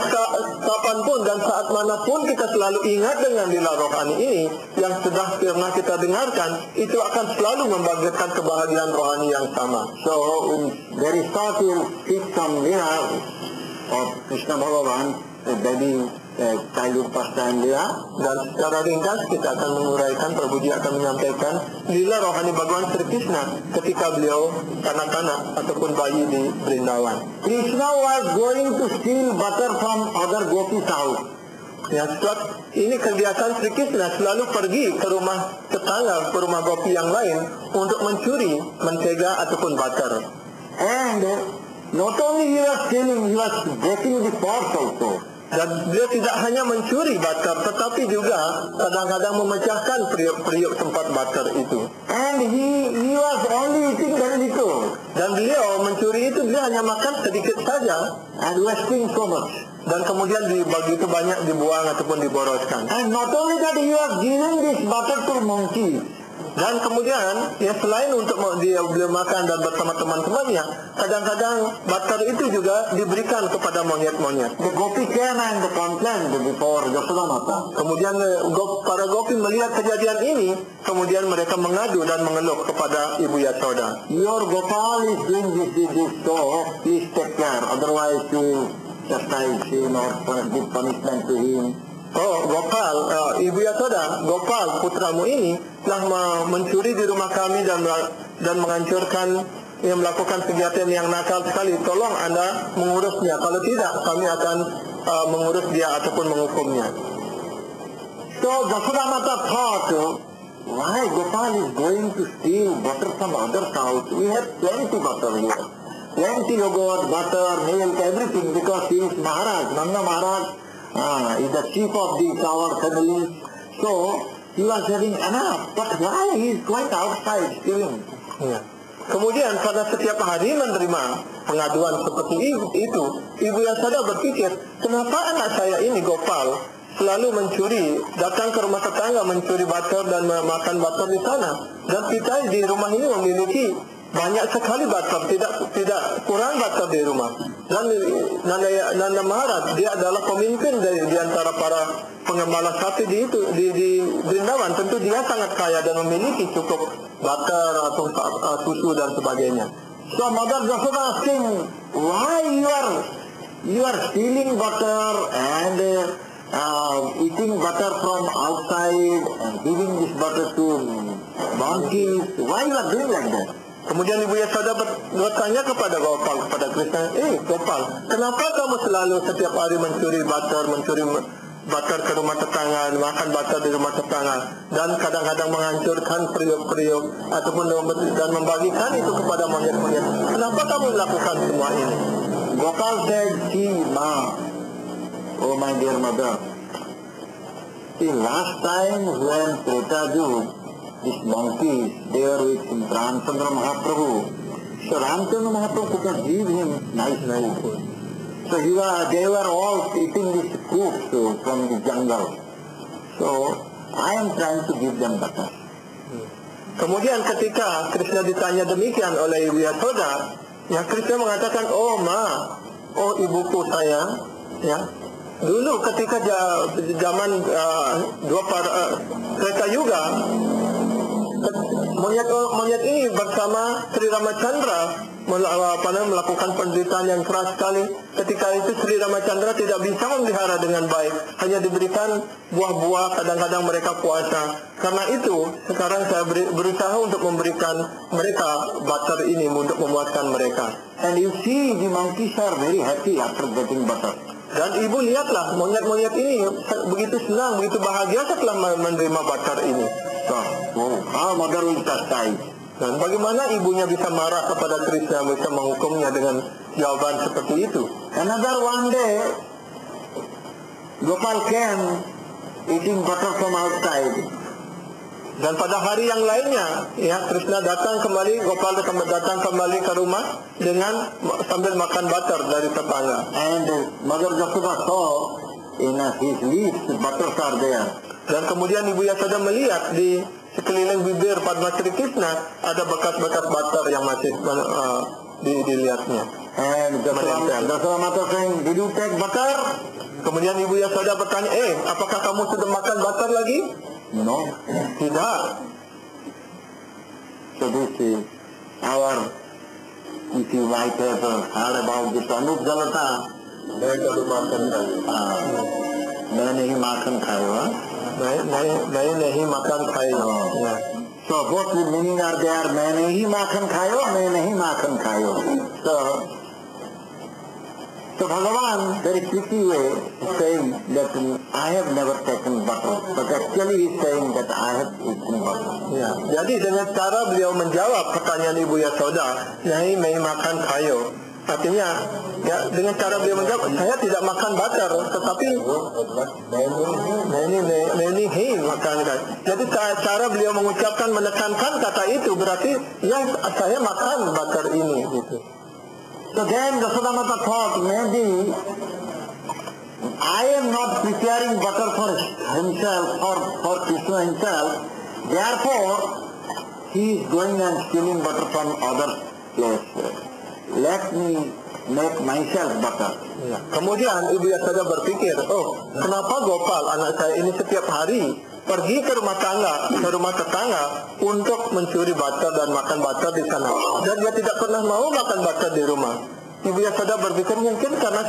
kapanpun dan saat manapun kita selalu ingat dengan lila rohani ini yang sudah pernah kita dengarkan, itu akan selalu membagikan kebahagiaan rohani yang sama. So, there is thought will speak some Leela of Krishna Bhagavan, baby childhood pastime Leela. Dan secara ringkas kita akan menguraikan, Prabhuji akan menyampaikan lila rohani Bhagawan Sri Krishna ketika beliau kanak-kanak ataupun bayi di Vrindavan. Krishna was going to steal butter from other gopis' house. Ya, ini kebiasaan Sri Krishna selalu pergi ke rumah tetangga, ke rumah gopi yang lain untuk mencuri mentega ataupun butter. And not only he was stealing, he was breaking the pots also. Dan dia tidak hanya mencuri butter, tetapi juga kadang-kadang memecahkan periuk-periuk tempat butter itu. And he was only eating very little Dan beliau mencuri itu, dia hanya makan sedikit saja, and wasting so much. dan kemudian begitu banyak dibuang ataupun diboroskan. And not only that, he was giving this butter to monkeys. Dan kemudian, ya, selain untuk beliau makan dan bersama teman-temannya, kadang-kadang butter itu juga diberikan kepada monyet-monyet. The gopi came and complained before Yashoda Mata. Kemudian para gopi melihat kejadian ini, kemudian mereka mengadu dan mengeluh kepada Ibu Yasoda. Your Gopal is doing this, so please take care, otherwise you chastise him or give punishment to him. Oh, Gopal, Ibu Yasoda, Gopal putramu ini telah mencuri di rumah kami dan menghancurkan, yang melakukan kegiatan yang nakal sekali. Tolong Anda mengurusnya. Kalau tidak, kami akan mengurus dia ataupun menghukumnya. So Yashoda Mata thought, why Gopal is going to steal butter from others' house? We have plenty butter here. Plenty yogurt, butter, milk, everything, because he is Maharaj. Nanda Maharaj is the chief of our family. So he was having enough. But why he is going outside stealing? Ya. Kemudian pada setiap hari menerima pengaduan seperti itu, Ibu Yasoda berpikir, kenapa anak saya ini Gopal selalu mencuri, datang ke rumah tetangga mencuri butter dan makan butter di sana. Dan kita di rumah ini memiliki banyak sekali butter, tidak kurang butter di rumah. Dan Nanda Maharaj, dia adalah pemimpin di antara para pengembala sapi di Vrindavan. Tentu dia sangat kaya dan memiliki cukup butter atau susu dan sebagainya. So Mother Yashoda asking, why you are stealing butter and eating butter from outside and giving this butter to monkeys? Why you are doing like that? Kemudian Ibu Yasoda bertanya kepada Gopal, kepada Krishna, Gopal, kenapa kamu selalu setiap hari mencuri butter ke rumah tetangga, makan butter di rumah tetangga, dan kadang-kadang menghancurkan periuk-periuk ataupun dan membagikan itu kepada monyet-monyet? Kenapa kamu melakukan semua ini? Gopal said, see, Ma, oh my dear mother, see, last time when Tretaju, these monkeys, they were with Ramchandra Mahaprabhu. So Ramchandra Mahaprabhu could not give him nice food. So they were all eating this fruit from the jungle. So I am trying to give them butter. Kemudian ketika Krishna ditanya demikian oleh Ibu Yasoda, ya Krishna mengatakan, oh Ma, oh ibuku sayang, ya. Dulu ketika zaman Treta Yuga, monyet ini bersama Sri Ramachandra melakukan penderitaan yang keras sekali. Ketika itu Sri Ramachandra tidak bisa memelihara dengan baik, hanya diberikan buah-buah, kadang-kadang mereka puasa. Karena itu sekarang saya berusaha untuk memberikan mereka butter ini untuk memuaskan mereka. And you see, the monkeys are very happy after getting butter. Dan ibu lihatlah, monyet-monyet ini begitu senang, begitu bahagia setelah menerima butter ini. So, how mother will chastise? Dan bagaimana ibunya bisa marah kepada Krishna, bisa menghukumnya dengan jawaban seperti itu? Another one day, Gopal came eating butter from outside. Dan pada hari yang lainnya, ya Krishna datang kembali, Gopal datang kembali ke rumah dengan sambil makan butter dari tetangga. And Mother Yashoda saw in his lips butters are there. Dan kemudian Ibu Yasoda melihat di sekeliling bibir Padma Sri Krishna ada bekas-bekas butter yang masih dilihatnya. And Yashoda Mata saying, did you take butter? Kemudian Ibu Yasoda bertanya, apakah kamu sudah makan butter lagi? No. Tidak. So this is our, if you might have heard about this Anup Jalata, मैं नहीं माखन खायो. मैं नहीं माखन खायो. So both the meaning are there. मैं नहीं माखन खायो, मैं नहीं माखन खायो. So Bhagavan very pretty way is saying that I have never taken butter, but actually he is saying that I have eaten butter. Ya, jadi dengan cara beliau menjawab pertanyaan Ibu Yasoda, मैं makan kayo. Artinya, ya dengan cara beliau menjawab, saya tidak makan butter, tetapi ini makan kayo. Jadi cara beliau mengucapkan, menekankan kata itu berarti, ya saya makan butter ini, gitu. So then Yashoda Mata thought, maybe I am not preparing butter for himself, for Krishna himself. Therefore, he is going and stealing butter from other place. Let me make myself butter. Ya. Kemudian Ibu Yasoda berpikir, kenapa Gopal anak saya ini setiap hari pergi ke rumah tetangga untuk mencuri butter dan makan butter di sana. Dan dia tidak pernah mau makan butter di rumah. Ibu Yasoda berpikir mungkin karena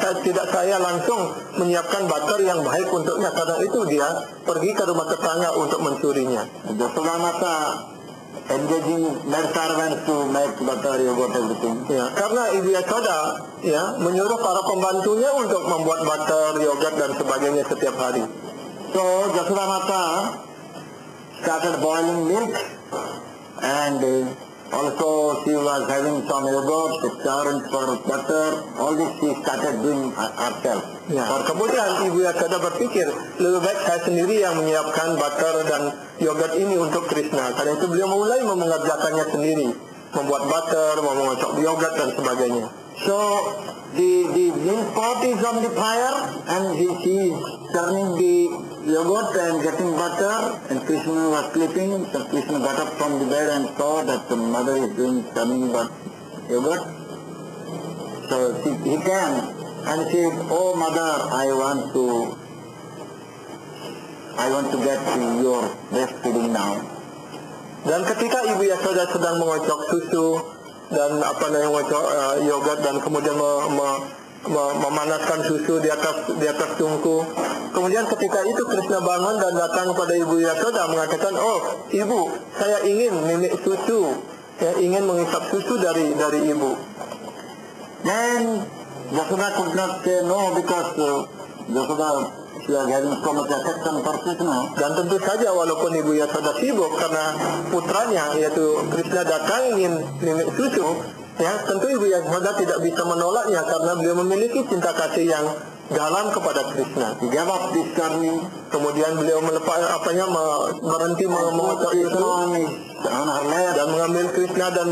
saya langsung menyiapkan butter yang baik untuknya, karena itu dia pergi ke rumah tetangga untuk mencurinya. Yasoda Mata engaging maid servants to make butter, yogurt, everything. Ya, karena Ibu Yasoda ya menyuruh para pembantunya untuk membuat butter, yogurt dan sebagainya setiap hari. So Yasoda Mata started boiling milk, and also she was having some yogurt, churns for butter. All this she started doing herself. Ya, kemudian Ibu Yasoda berpikir lebih baik saya sendiri yang menyiapkan butter dan yogurt ini untuk Krishna. Karena itu beliau mulai mengerjakannya sendiri, membuat butter, mengocok yogurt dan sebagainya. So the milk pot is on the fire, and she is turning the yogurt and getting butter, and Krishna was sleeping. So Krishna got up from the bed and saw that the mother is doing turning the yogurt. So he came and said, "Oh mother, I want to get your breastfeeding now." Dan ketika Ibu Yasoda sedang mengocok susu dan mengocok yogurt dan kemudian memanaskan susu di atas tungku. Kemudian ketika itu Krishna bangun dan datang kepada Ibu Yasoda mengatakan, "Oh, Ibu, saya ingin minum susu, saya ingin mengisap susu dari Ibu." Then Yasoda could not say no, because Yasoda, she was having so much affection for Krishna. Dan tentu saja walaupun Ibu Yasoda sibuk karena putranya yaitu Krishna datang ingin minum susu, ya tentu Ibu Yasoda tidak bisa menolaknya karena beliau memiliki cinta kasih yang dalam kepada Krishna. He gave up this journey. Kemudian beliau berhenti mengocok susu On her lap, dan mengambil Krishna dan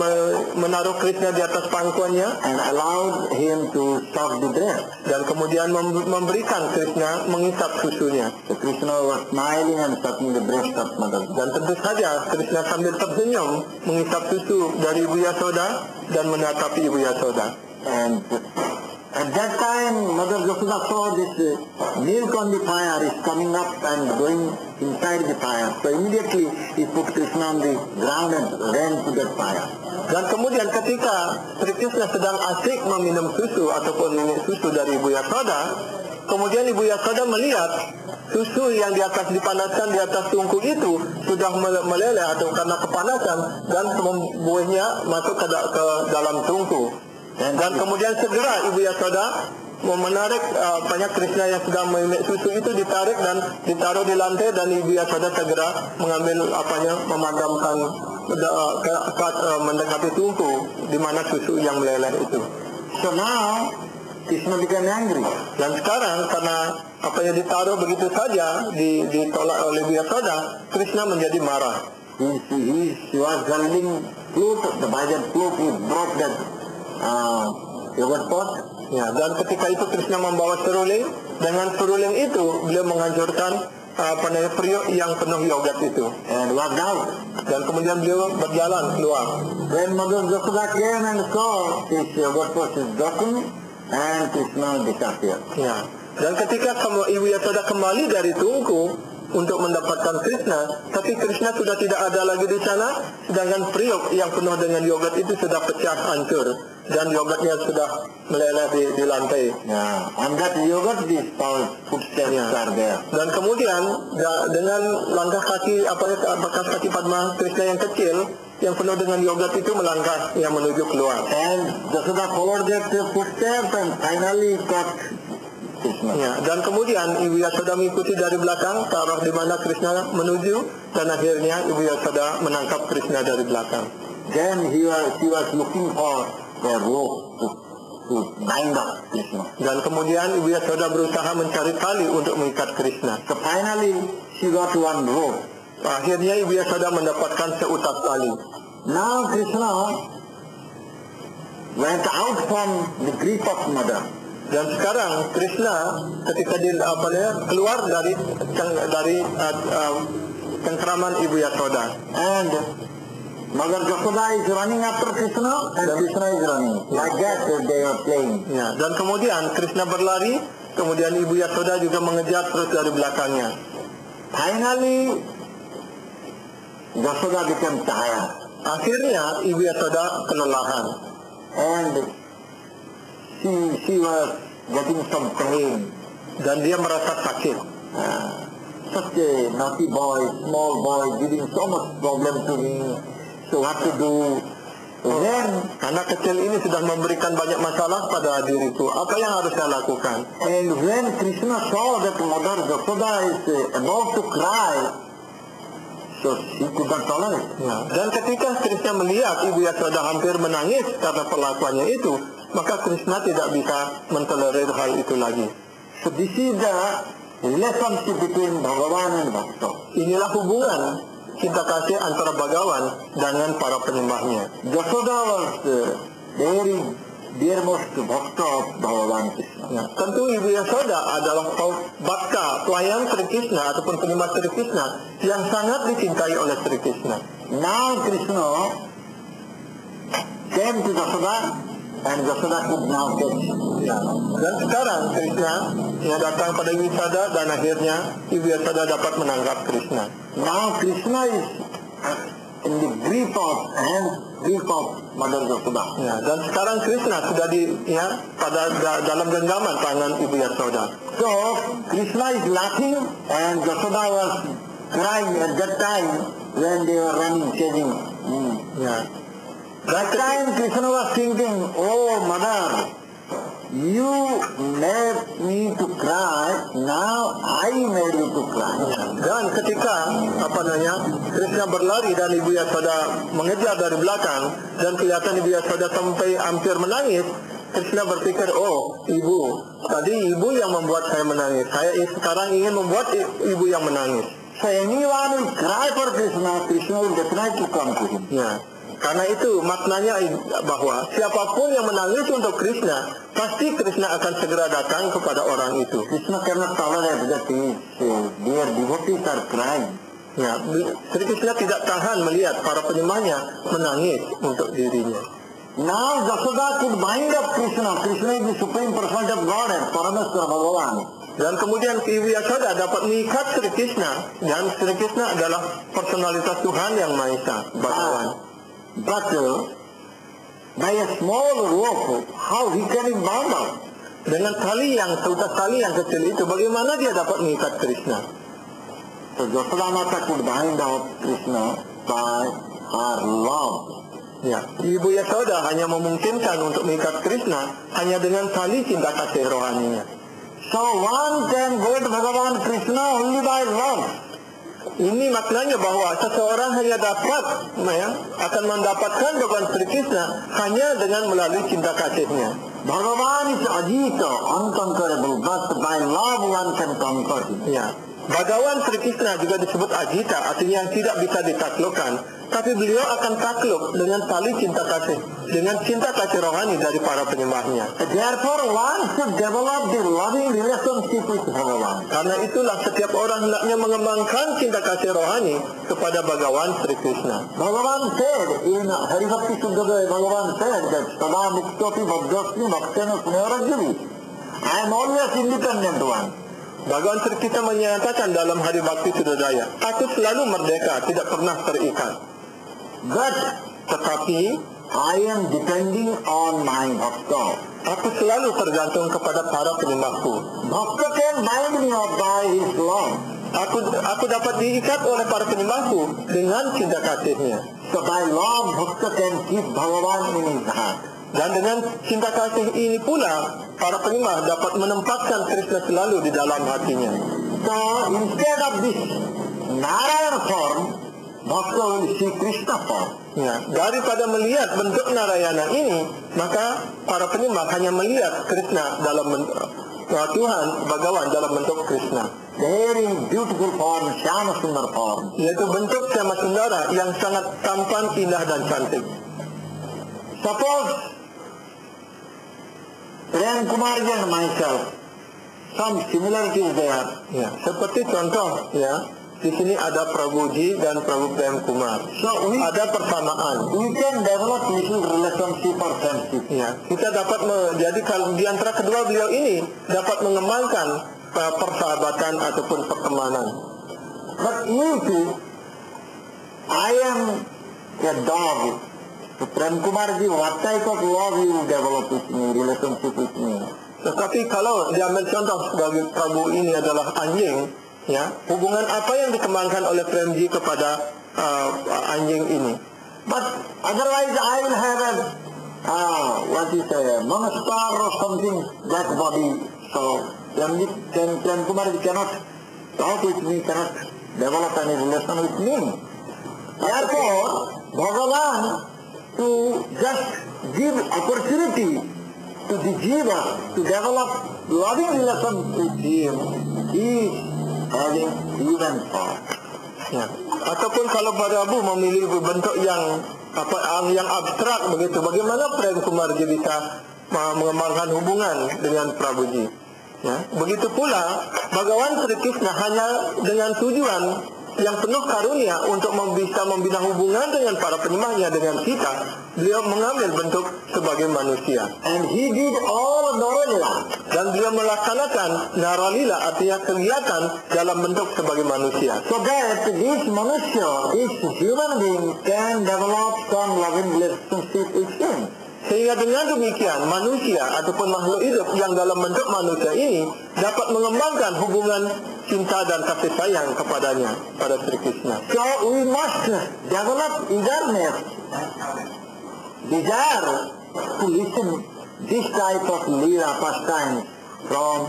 menaruh Krishna di atas pangkuannya and allowed him to suck the breast. dan kemudian memberikan Krishna mengisap susunya. So Krishna was smiling and sucking the breast of mother. Dan tentu saja Krishna sambil tersenyum mengisap susu dari Ibu Yasoda dan menatapi Ibu Yasoda. And at that time, Mother Yasoda saw this milk on the fire is coming up and going inside the fire. So immediately he put Krishna on the ground and ran to that fire. Dan kemudian ketika Sri Krishna sedang asik meminum susu ataupun minum susu dari Ibu Yasoda, kemudian Ibu Yasoda melihat susu yang dipanaskan di atas tungku itu sudah meleleh atau karena kepanasan dan buahnya masuk ke dalam tungku. Dan kemudian segera Ibu Yasoda menarik Krishna yang sedang meminum susu itu ditarik dan ditaruh di lantai, dan Ibu Yasoda segera mengambil memadamkan mendekati tungku di mana susu yang meleleh itu. So now Krishna became angry. Dan sekarang karena apa yang ditaruh begitu saja ditolak oleh Ibu Yasoda, Krishna menjadi marah. He was holding flute, the Bhajan flute, he broke that yogurt pot. Ya, dan ketika itu Krishna membawa seruling. Dengan seruling itu beliau menghancurkan periuk yang penuh yogurt itu. And walked out. Dan kemudian beliau berjalan keluar. When Mother Yasoda came and saw this yogurt pot is broken, and Krishna disappeared. Ya. Dan ketika Ibu Yasoda kembali dari tungku untuk mendapatkan Krishna, tapi Krishna sudah tidak ada lagi di sana, sedangkan periuk yang penuh dengan yogurt itu sudah pecah hancur dan yogurtnya sudah meleleh di lantai. Yeah, on that yogurt these footsteps are there. Dan kemudian dengan langkah kaki bekas kaki Padma Krishna yang kecil yang penuh dengan yogurt itu melangkah yang menuju keluar. And Yasoda followed that footsteps and finally got Krishna. Ya, dan kemudian Ibu Yasoda mengikuti dari belakang ke arah di mana Krishna menuju, dan akhirnya Ibu Yasoda menangkap Krishna dari belakang. Then she was looking for a rope to bind up Krishna. Dan kemudian Ibu Yasoda berusaha mencari tali untuk mengikat Krishna. So finally she got one rope. Akhirnya Ibu Yasoda mendapatkan seutas tali. Now Krishna went out from the grip of mother. Dan sekarang Krishna ketika keluar dari cengkraman Ibu Yasoda. And Mother Yasoda is running after Krishna, and Krishna is running. Like that they are playing. Ya, dan kemudian Krishna berlari, kemudian Ibu Yasoda juga mengejar terus dari belakangnya. Finally, Yasoda became tired. Akhirnya Ibu Yasoda kelelahan. And she was getting some pain. Dan dia merasa sakit. Such a naughty boy, small boy, giving so much problem to me. So what to do? Then, Anak kecil ini sudah memberikan banyak masalah pada diriku. Apa yang harus saya lakukan? and when Krishna saw that Mother Yashoda is about to cry, so she could not tolerate. Ya. Dan ketika Krishna melihat Ibu Yashoda hampir menangis karena perlakuannya itu, maka Krishna tidak bisa mentolerir hal itu lagi. So this is the relationship between Bhagavan and Bhakta. Inilah hubungan cinta kasih antara Bhagawan dengan para penyembahnya. Yashoda was very dearmost Bhakta of Bhagavan Krishna. Ya. Tentu Ibu Yashoda adalah Bhakta, pelayan Sri Krishna ataupun penyembah Sri Krishna yang sangat dicintai oleh Sri Krishna. Now Krishna came to Yashoda and Yashoda could now catch. Ya. Dan sekarang Krishna yang datang pada Ibu Yashoda dan akhirnya Ibu Yashoda dapat menangkap Krishna. Now Krishna is in the grip of Mother Yashoda. Ya. Dan sekarang Krishna sudah dalam genggaman tangan Ibu Yashoda. So Krishna is laughing and Yashoda was crying at that time when they were running, chasing. Ya. That time Krishna was thinking, oh Mother, you made me to cry, now I made you to cry. Dan ketika Krishna berlari dan Ibu Yashoda mengejar dari belakang dan kelihatan Ibu Yashoda sampai hampir menangis, Krishna berpikir, oh Ibu, tadi Ibu yang membuat saya menangis, saya sekarang ingin membuat Ibu yang menangis. So anyone will cry for Krishna, Krishna will definitely come to him. Ya. Karena itu maknanya bahwa siapapun yang menangis untuk Krishna, pasti Krishna akan segera datang kepada orang itu. Krishna cannot tolerate that their devotees are crying. Ya, Sri Krishna tidak tahan melihat para penyembahnya menangis untuk dirinya. Now Yashoda could bind up Krishna. Krishna is the supreme personality of Godhead, Parameswara Bhagavan. Dan kemudian Ibu Yashoda dapat mengikat Sri Krishna, dan Sri Krishna adalah personalitas Tuhan yang Maha Esa, Bhagawan. But by a small rope, how he can bound up? Dengan tali yang kecil itu, bagaimana dia dapat mengikat Krishna? So Yashoda Mata could bind up Krishna by her love. Ya, Ibu Yashoda hanya memungkinkan untuk mengikat Krishna hanya dengan tali cinta kasih rohaninya. So one can get Bhagavan Krishna only by love. Ini maknanya bahwa seseorang hanya akan mendapatkan Bhagavan Sri Krishna hanya dengan melalui cinta kasihnya. Bhagavan is Ajita, unconquerable, but by love one can conquer him. Ya, Bhagavan Sri Krishna juga disebut Ajita, artinya yang tidak bisa ditaklukkan. Tapi beliau akan takluk dengan tali cinta kasih, dengan cinta kasih rohani dari para penyembahnya. Therefore one should develop the loving relationship with Bhagavan. Karena itulah setiap orang hendaknya mengembangkan cinta kasih rohani kepada Bhagavan Sri Krishna. Bhagavan said in Haribhakti Suddhadaya, Bhagavan said that Sada Muktoti Bhagdasmi Bhaktena Sunayarajyavi. I am always independent one. Bhagavan Sri Krishna menyatakan dalam Hari Bhakti Suddhadaya, aku selalu merdeka, tidak pernah terikat. But Tetapi I am depending on my Bhakta. aku selalu tergantung kepada para penyembahku. Bhakta can bind me up by his love. Aku dapat diikat oleh para penyembahku dengan cinta kasihnya. So by love, Bhakta can keep Bhagavan in his heart. Dan dengan cinta kasih ini pula, para penyembah dapat menempatkan Krishna selalu di dalam hatinya. So instead of this Narayana form, Bhakta will see Krishna form. Ya, daripada melihat bentuk Narayana ini, maka para penyembah hanya melihat Krishna dalam bentuk Tuhan, Bhagawan dalam bentuk Krishna. Very beautiful form, Syama Sundar form. Yaitu bentuk Syama Sundara yang sangat tampan, indah dan cantik. Suppose Prem Kumarji and myself, some similarities there. Ya, seperti contoh, ya, di sini ada Prabhuji dan Prabhu Prem Kumar. So Ada persamaan. we can develop little relationship or friendship. Ya, kita dapat jadi kalau di antara kedua beliau ini dapat mengembangkan persahabatan ataupun pertemanan. But if I am a dog So Prem Kumar ji, what type of love you develop with me, relationship with me? Tetapi kalau diambil contoh sebagai Prabu ini adalah anjing, ya, hubungan apa yang dikembangkan oleh Premji kepada anjing ini? But otherwise I will have a monster or something, that body. So Prem Kumar ji cannot talk with me, cannot develop any relation with me. Therefore, Bhagavan, to just give opportunity to the jiva to develop loving relation with him, he is having human thought. Ya. Ataupun kalau Prabu memilih bentuk yang abstrak begitu, bagaimana Prem Kumarji bisa mengembangkan hubungan dengan Prabuji? Ya. Begitu pula Bhagawan Sri Krishna hanya dengan tujuan yang penuh karunia untuk bisa membina hubungan dengan para penyembahnya, dengan kita, beliau mengambil bentuk sebagai manusia. And he did all Naralila. Dan beliau melaksanakan Naralila, artinya kegiatan dalam bentuk sebagai manusia. So that this manusia, this human being can develop some loving relationship with him. Sehingga dengan demikian manusia ataupun makhluk hidup yang dalam bentuk manusia ini dapat mengembangkan hubungan cinta dan kasih sayang kepadanya, pada Sri Krishna. So we must develop eagerness, desire to listen this type of lila pastime from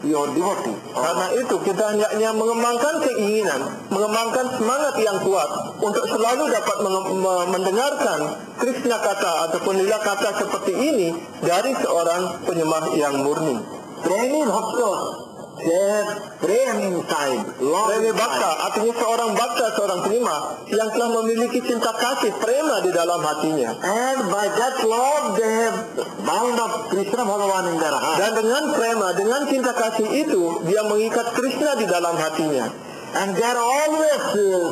your devotee. Karena itu kita hendaknya mengembangkan keinginan, mengembangkan semangat yang kuat untuk selalu dapat mendengarkan Krishna kata ataupun lila kata seperti ini dari seorang penyembah yang murni. Premi Bhakta, they have prem inside, love Premi inside. Bhakta artinya seorang bhakta, seorang penyembah yang telah memiliki cinta kasih prema di dalam hatinya. And by that love they have bound up Krishna Bhagavan in their heart. Dan dengan prema, dengan cinta kasih itu, dia mengikat Krishna di dalam hatinya. And they are always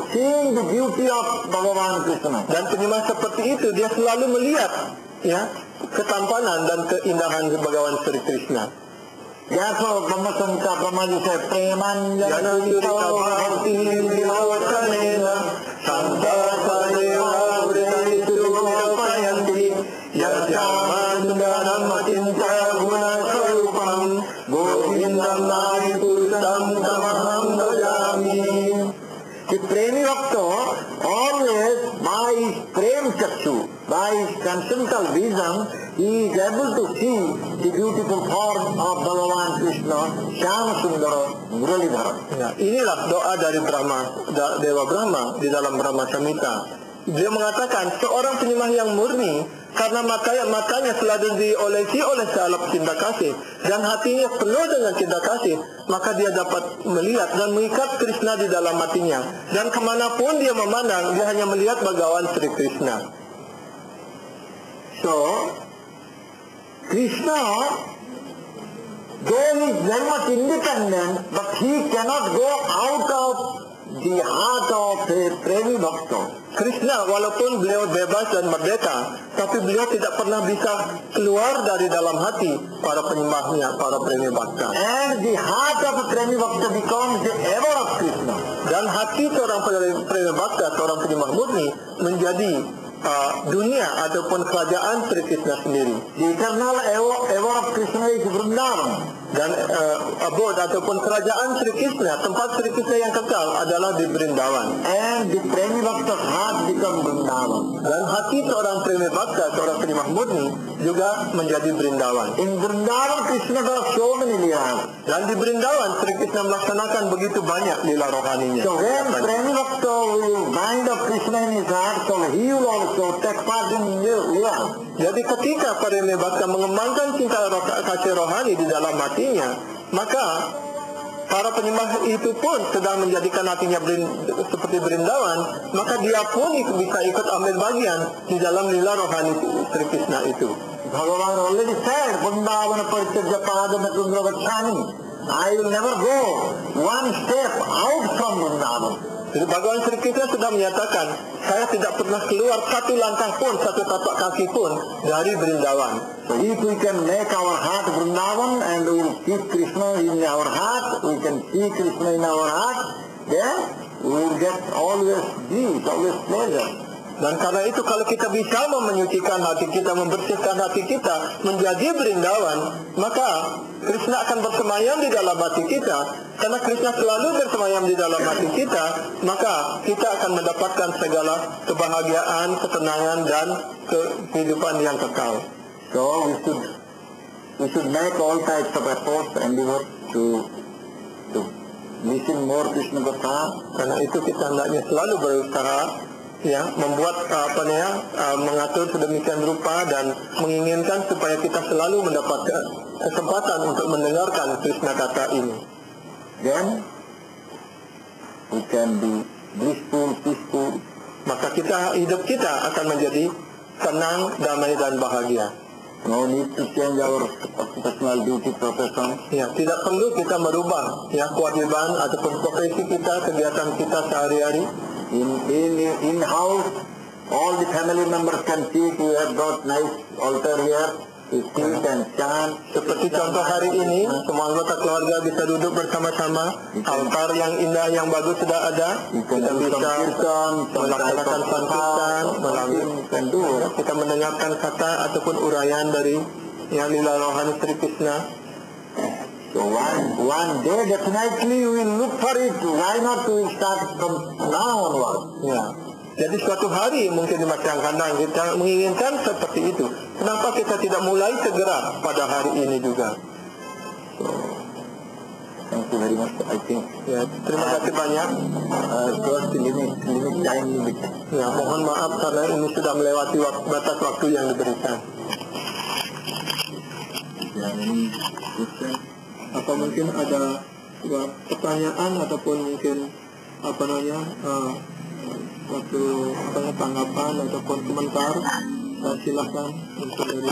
seeing the beauty of Bhagavan Krishna. Dan penyembah seperti itu, dia selalu melihat ya ketampanan dan keindahan Bhagawan Sri Krishna. Therefore, Brahma Samhita Brahmaji said, Jana Surita Bhakti Vilokanena Santa Sadeva Vritu Payanti Yasyamandaram Atinta Guna Sarupam Govindam Nari Purutam Tamaham Bhajami. the Premi Bhakta always by his Prem Chakshu, by his transcendental vision, he is able to see the beautiful form of Bhagavan Krishna, Shyama Sundara, Muralidhara. Ya, inilah doa dari Dewa Brahma di dalam Brahma Samhita. Dia mengatakan seorang penyembah yang murni karena matanya selalu diolesi oleh salep cinta kasih dan hatinya penuh dengan cinta kasih, maka dia dapat melihat dan mengikat Krishna di dalam hatinya, dan kemanapun dia memandang dia hanya melihat Bhagawan Sri Krishna. So, Krishna, though he is very much independent, but he cannot go out of the heart of a Premi Bhakta. Krishna walaupun beliau bebas dan merdeka, tapi beliau tidak pernah bisa keluar dari dalam hati para penyembahnya, para Premi Bhakta. And the heart of a Premi Bhakta becomes the ever of Krishna. Dan hati seorang Premi Bhakta, seorang penyembah murni, menjadi dunia ataupun kerajaan Sri Krishna sendiri. The eternal ever of Krishna is Vrindavan. Dan abode ataupun kerajaan Sri Krishna, tempat Sri Krishna yang kekal adalah di Vrindavan. And the Premi Bhakta's heart becomes Vrindavan. Dan hati seorang Premi Bhakta, seorang penyembah murni juga menjadi Vrindavan. In Vrindavan, Krishna does so many leelas. Dan di Vrindavan Sri Krishna melaksanakan begitu banyak lila rohaninya. So when Premi Bhakta will bind up Krishna in his heart, so he will also take part in leelas. Jadi ketika Premi Bhakta mengembangkan cinta kasih rohani di dalam hatinya, maka para penyembah itu pun sedang menjadikan hatinya seperti Vrindavan, maka dia pun bisa ikut ambil bagian di dalam lila rohani Sri Krishna itu. Bhagavan already said, Vrindavana Parityajya Padana Tundra Vachani. I will never go one step out from Vrindavan. Jadi Bhagawan Sri Krishna sudah menyatakan, saya tidak pernah keluar satu langkah pun, satu tapak kaki pun dari Vrindavan. So if we can make our heart Vrindavan and we will keep Krishna in our heart, we can see Krishna in our heart, then we will get always bliss, always pleasure. Dan karena itu kalau kita bisa menyucikan hati kita, membersihkan hati kita menjadi Brindawan, maka Krishna akan bersemayam di dalam hati kita. Karena Krishna selalu bersemayam di dalam hati kita, maka kita akan mendapatkan segala kebahagiaan, ketenangan, dan kehidupan yang kekal. So we should make all types of efforts and endeavor to listen more Krishna Katha. Karena itu kita hendaknya selalu berusaha membuat mengatur sedemikian rupa dan menginginkan supaya kita selalu mendapatkan kesempatan untuk mendengarkan Krishna Katha ini. Then we can be blissful, peaceful. Maka hidup kita akan menjadi tenang, damai, dan bahagia. No need to change our personal duty profession. Ya, tidak perlu kita merubah kewajiban ataupun profesi kita, kegiatan kita sehari-hari. In house, all the family members can see we have got nice altar here. We sit and chant. Seperti contoh hari ini, semua anggota keluarga bisa duduk bersama-sama. Altar yang indah, yang bagus sudah ada. Kita bisa melaksanakan sankirtan, kita mendengarkan kata ataupun uraian dari lila rohani Sri Krishna. So one day definitely we will look for it. Why not we start from now onward? Ya. Jadi suatu hari mungkin di masa yang akan datang kita menginginkan seperti itu. Kenapa kita tidak mulai segera pada hari ini juga? So, thank you very much. I think. Ya, terima kasih banyak. Cross the time limit. Ya, mohon maaf karena ini sudah melewati batas waktu yang diberikan. Any question? Apa mungkin ada pertanyaan ataupun mungkin suatu tanggapan ataupun komentar, silahkan untuk dari